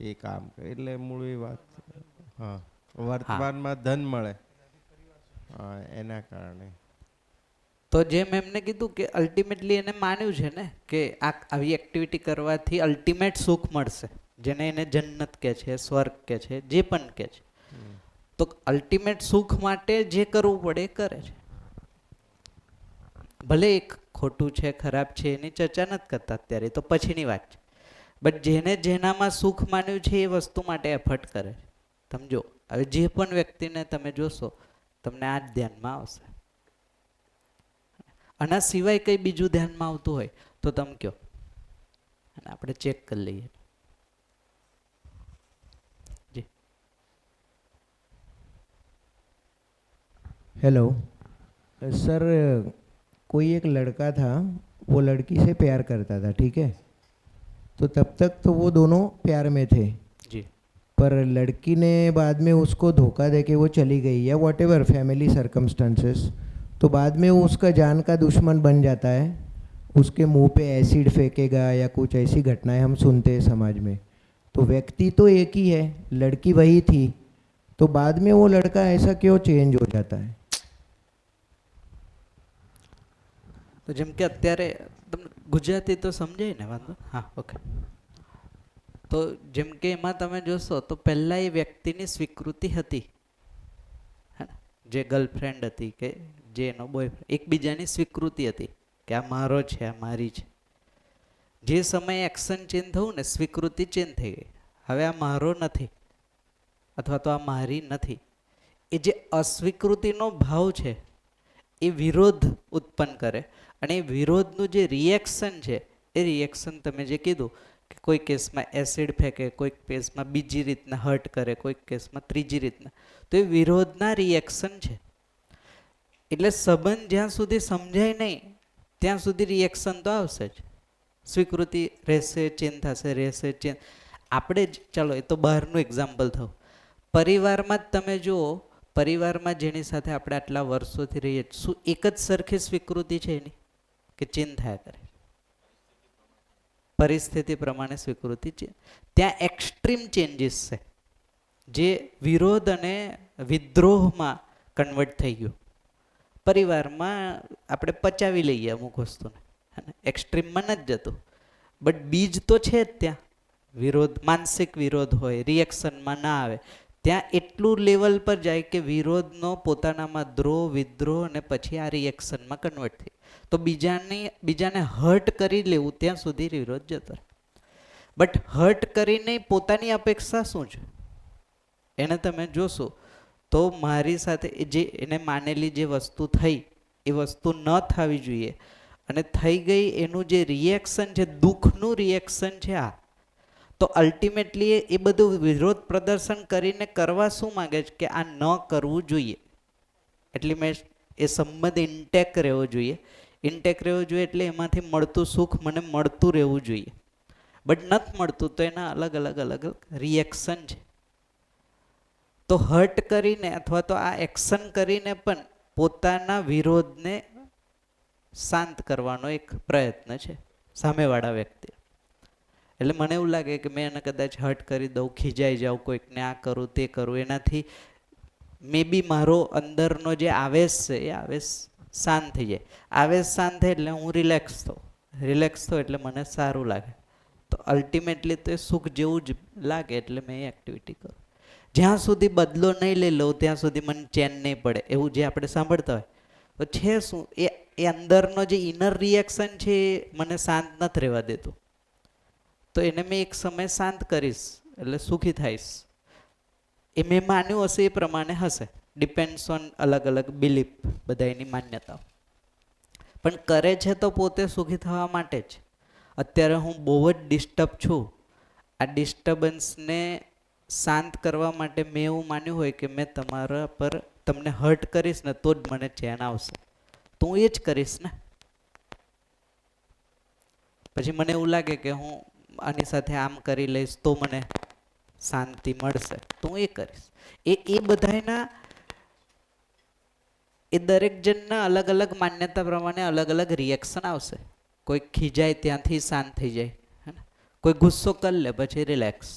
એ કામ કરે. એટલે મૂળ એ વાત. હા, વર્તમાનમાં ધન મળે, હા, એના કારણે. તો જેમ એમને કીધું કે અલ્ટિમેટલી એને માન્યું છે ને કે આવી એક્ટિવિટી કરવાથી અલ્ટિમેટ સુખ મળશે, જેને એને જન્નત કહે છે, સ્વર્ગ કહે છે, જે પણ કહે છે. તો અલ્ટિમેટ સુખ માટે જે કરવું પડે એ કરે છે. ભલે એક ખોટું છે, ખરાબ છે, એની ચર્ચા નથી કરતા અત્યારે, તો પછીની વાત છે. બટ જેને જેનામાં સુખ માન્યું છે એ વસ્તુ માટે એફર્ટ કરે છે. સમજો, હવે જે પણ વ્યક્તિને તમે જોશો તમને આ જ ધ્યાનમાં આવશે. આના સિવાય કંઈ બીજું ધ્યાનમાં આવતું હોય તો તમે કહો, અને આપણે ચેક કરી લઈએ. જી. हेलो सर, कोई एक लड़का था, वो लड़की से प्यार करता था, ठीक है। तो तब तक तो वो दोनों प्यार में थे, जी पर लड़की ने बाद में उसको धोखा दे के वो चली गई या वॉट एवर फैमिली सर्कमस्टांसेस, तो बाद में वो उसका जान का दुश्मन बन जाता है, उसके मुंह पे एसिड फेंकेगा या कुछ ऐसी घटनाएं हम सुनते हैं समाज में। तो व्यक्ति तो एक ही है, लड़की वही थी, तो बाद में वो लड़का ऐसा क्यों चेंज हो जाता है? તો જેમ કે અત્યારે તમને ગુજરાતી તો સમજાય ને વાંધો હા ઓકે તો જેમ કે એમાં તમે જોશો તો પહેલાં એ વ્યક્તિની સ્વીકૃતિ હતી હે ને જે ગર્લફ્રેન્ડ હતી કે જે એનો બોયફ્રેન્ડ એકબીજાની સ્વીકૃતિ હતી કે આ મારો છે આ મારી છે જે સમયે એક્શન ચેન્જ થયું ને સ્વીકૃતિ ચેન્જ થઈ ગઈ હવે આ મારો નથી અથવા તો આ મારી નથી એ જે અસ્વીકૃતિનો ભાવ છે એ વિરોધ ઉત્પન્ન કરે અને એ વિરોધનું જે રિએક્શન છે એ રિએક્શન તમે જે કીધું કે કોઈ કેસમાં એસિડ ફેંકે કોઈક કેસમાં બીજી રીતના હર્ટ કરે કોઈક કેસમાં ત્રીજી રીતના તો એ વિરોધના રિએક્શન છે એટલે સંબંધ જ્યાં સુધી સમજાય નહીં ત્યાં સુધી રિએક્શન તો આવશે જ સ્વીકૃતિ રહેશે ચેન્જ થશે રહેશે ચેન્જ આપણે જ ચાલો એ તો બહારનું એક્ઝામ્પલ થયું પરિવારમાં જ તમે જુઓ પરિવારમાં જેની સાથે આપણે આટલા વર્ષોથી રહીએ શું એક જ સરખી સ્વીકૃતિ છે એની કે ચેન્જ થયા કરે પરિસ્થિતિ પ્રમાણે સ્વીકૃતિ છે ત્યાં એક્સ્ટ્રીમ ચેન્જીસ છે જે વિરોધ અને વિદ્રોહમાં કન્વર્ટ થઈ ગયું પરિવારમાં આપણે પચાવી લઈએ અમુક વસ્તુને એક્સ્ટ્રીમમાં નથી જતું બટ બીજ તો છે જ ત્યાં વિરોધ માનસિક વિરોધ હોય રિએક્શનમાં ના આવે ત્યાં એટલું લેવલ પર જાય કે વિરોધનો પોતાનામાં દ્રોહ વિદ્રોહ અને પછી આ રિએક્શનમાં કન્વર્ટ થઈ તો બીજાને હર્ટ કરી લેવું ત્યાં સુધી વિરોધ જતો રહે બટ હર્ટ કરીને પોતાની અપેક્ષા શું છે એને તમે જોશો તો મારી સાથે જે એને માનેલી જે વસ્તુ થઈ એ વસ્તુ ન થવી જોઈએ અને થઈ ગઈ એનું જે રિએક્શન છે દુઃખનું રિએક્શન છે આ તો અલ્ટિમેટલી એ બધું વિરોધ પ્રદર્શન કરીને કરવા શું માંગે છે કે આ ન કરવું જોઈએ એટલે મેં એ સંબંધ ઇન્ટેક રહેવો જોઈએ ઇન્ટેક રહેવો જોઈએ એટલે એમાંથી મળતું સુખ મને મળતું રહેવું જોઈએ બટ નથી મળતું તો એના અલગ અલગ અલગ રિએક્શન છે તો હર્ટ કરીને અથવા તો આ એક્શન કરીને પણ પોતાના વિરોધને શાંત કરવાનો એક પ્રયત્ન છે સામેવાળા વ્યક્તિ એટલે મને એવું લાગે કે મેં એને કદાચ હર્ટ કરી દઉં ખીજાઈ જાઉં કોઈકને આ કરું તે કરું એનાથી મે બી મારો અંદરનો જે આવેશ છે એ આવેશ શાંત થઈ જાય આવેશ શાંત થાય એટલે હું રિલેક્સ થઉં એટલે મને સારું લાગે તો અલ્ટિમેટલી તો એ સુખ જેવું જ લાગે એટલે મેં એ એક્ટિવિટી કરું જ્યાં સુધી બદલો નહીં લઈ લઉં ત્યાં સુધી મને ચેન નહીં પડે એવું જે આપણે સાંભળતા હોય તો છે શું એ અંદરનો જે ઇનર રિએક્શન છે એ મને શાંત નથી રહેવા દેતું તો એને મેં એક સમય શાંત કરીશ એટલે સુખી થઈશ એ મેં માન્યું હશે એ પ્રમાણે હશે ડિપેન્ડ્સ ઓન અલગ અલગ બિલીફ બધા એની માન્યતાઓ પણ કરે છે તો પોતે સુખી થવા માટે જ અત્યારે હું બહુ જ ડિસ્ટર્બ છું આ ડિસ્ટર્બન્સને શાંત કરવા માટે મેં એવું માન્યું હોય કે મેં તમારા પર તમને હર્ટ કરીશ ને તો જ મને ચેન આવશે તો હું એ જ કરીશ ને પછી મને એવું લાગે કે હું આની સાથે આમ કરી લઈશ તો મને શાંતિ મળશે તો હું એ કરીશ એ બધાના એ દરેક જણના અલગ અલગ માન્યતા પ્રમાણે અલગ અલગ રિએક્શન આવશે કોઈ ખીજાય ત્યાંથી શાંત થઈ જાય હે ને કોઈ ગુસ્સો કરી લે પછી રિલેક્સ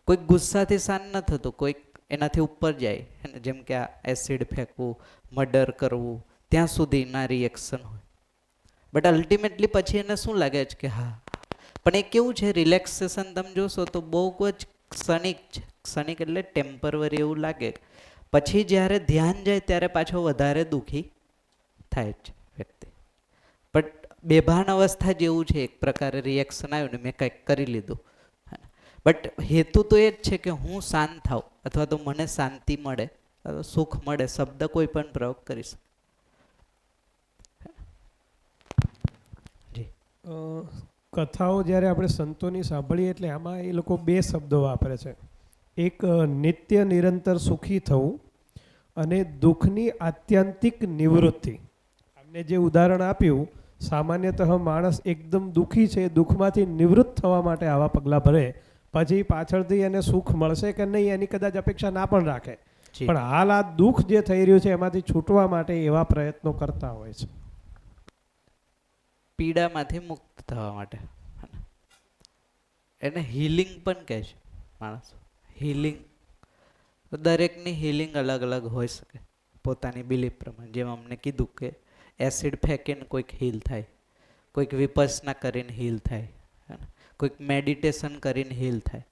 કોઈ ગુસ્સાથી શાંત ન થતું કોઈક એનાથી ઉપર જાય ને જેમ કે આ એસિડ ફેંકવું મર્ડર કરવું ત્યાં સુધીના રિએક્શન હોય બટ અલ્ટિમેટલી પછી એને શું લાગે છે કે હા પણ એ કેવું છે રિલેક્સેશન તમે જોશો તો બહુ જ ક્ષણિક છે ક્ષણિક એટલે ટેમ્પરરી એવું લાગે પછી જ્યારે ધ્યાન જાય ત્યારે પાછો વધારે દુઃખી થાય છે વ્યક્તિ બટ બેભાન અવસ્થા જેવું છે એક પ્રકારે રિએક્શન આવ્યું ને મેં કંઈક કરી લીધું બટ હેતુ તો એ જ છે કે હું શાંત થાઉં અથવા તો મને શાંતિ મળે સુખ મળે શબ્દ કોઈ પણ પ્રયોગ કરી શકે કથાઓ જ્યારે આપણે સંતોની સાંભળીએ એટલે આમાં એ લોકો બે શબ્દો વાપરે છે એક નિત્ય નિરંતર સુખી થવું અને દુઃખની આત્યંતિક નિવૃત્તિ. અમને જે ઉદાહરણ આપ્યું, સામાન્યતઃ માણસ એકદમ દુઃખી છે, દુઃખમાંથી નિવૃત્ત થવા માટે આવા પગલાં ભરે, પછી પાછળથી એને સુખ મળશે કે નહીં એની કદાચ અપેક્ષા ના પણ રાખે, જી. પણ હાલ આ દુઃખ જે થઈ રહ્યું છે એમાંથી છૂટવા માટે એવા પ્રયત્નો કરતા હોય છે. પીડામાંથી મુક્ત થવા માટે એને હીલિંગ પણ કહે છે માણસ. હીલિંગ, દરેકની હીલિંગ અલગ અલગ હોઈ શકે પોતાની બિલીફ પ્રમાણે. જેમ અમને કીધું કે એસિડ ફેંકીને કોઈક હીલ થાય, કોઈક વિપસના કરીને હીલ થાય, કોઈક મેડિટેશન કરીને હીલ થાય.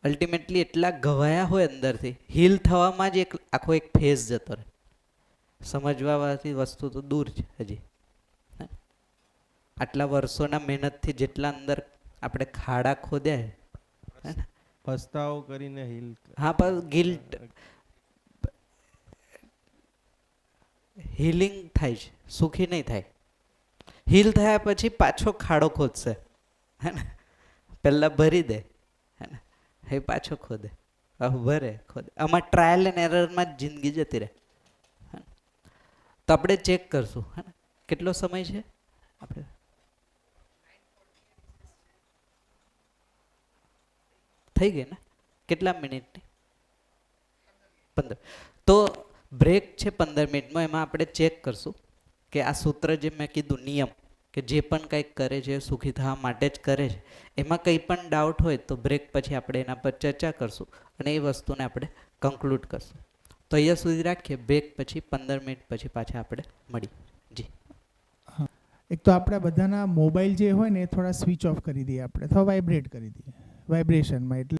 અલ્ટિમેટલી એટલા ઘવાયા હોય અંદરથી, હીલ થવામાં જ આખો એક ફેઝ જતો રહે. સમજવાથી વસ્તુ તો દૂર છે હજી. આટલા વર્ષોના મહેનતથી જેટલા અંદર આપણે ખાડા ખોદ્યા હે ને, પસ્તાવો કરીને હીલ. હા, પણ ગિલ્ટ હીલિંગ થાય છે, સુખી નહીં થાય. હીલ થયા પછી પાછો ખાડો ખોદશે હે ને, પહેલાં ભરી દે હે ને, એ પાછો ખોદે, ભરે ખોદે. આમાં ટ્રાયલ એન્ડ એરરમાં જ જિંદગી જતી રહે. તો આપણે ચેક કરશું હે ને, કેટલો સમય છે આપણે. થઈ ગઈ ને, કેટલા મિનિટની? 15. તો બ્રેક છે 15 મિનિટમાં. એમાં આપણે ચેક કરશું કે આ સૂત્ર જે મેં કીધું, નિયમ, કે જે પણ કંઈક કરે છે સુખી થવા માટે જ કરે છે, એમાં કંઈ પણ ડાઉટ હોય તો બ્રેક પછી આપણે એના પર ચર્ચા કરશું અને એ વસ્તુને આપણે કન્ક્લુડ કરશું. તો અહીંયા સુધી રાખીએ. બ્રેક પછી 15 મિનિટ પછી પાછા આપણે મળીએ. જી. એક તો આપણા બધાના મોબાઈલ જે હોય ને એ થોડા સ્વિચ ઓફ કરી દઈએ આપણે, અથવા વાઇબ્રેટ કરી દઈએ વાઇબ્રેશનમાં. એટલે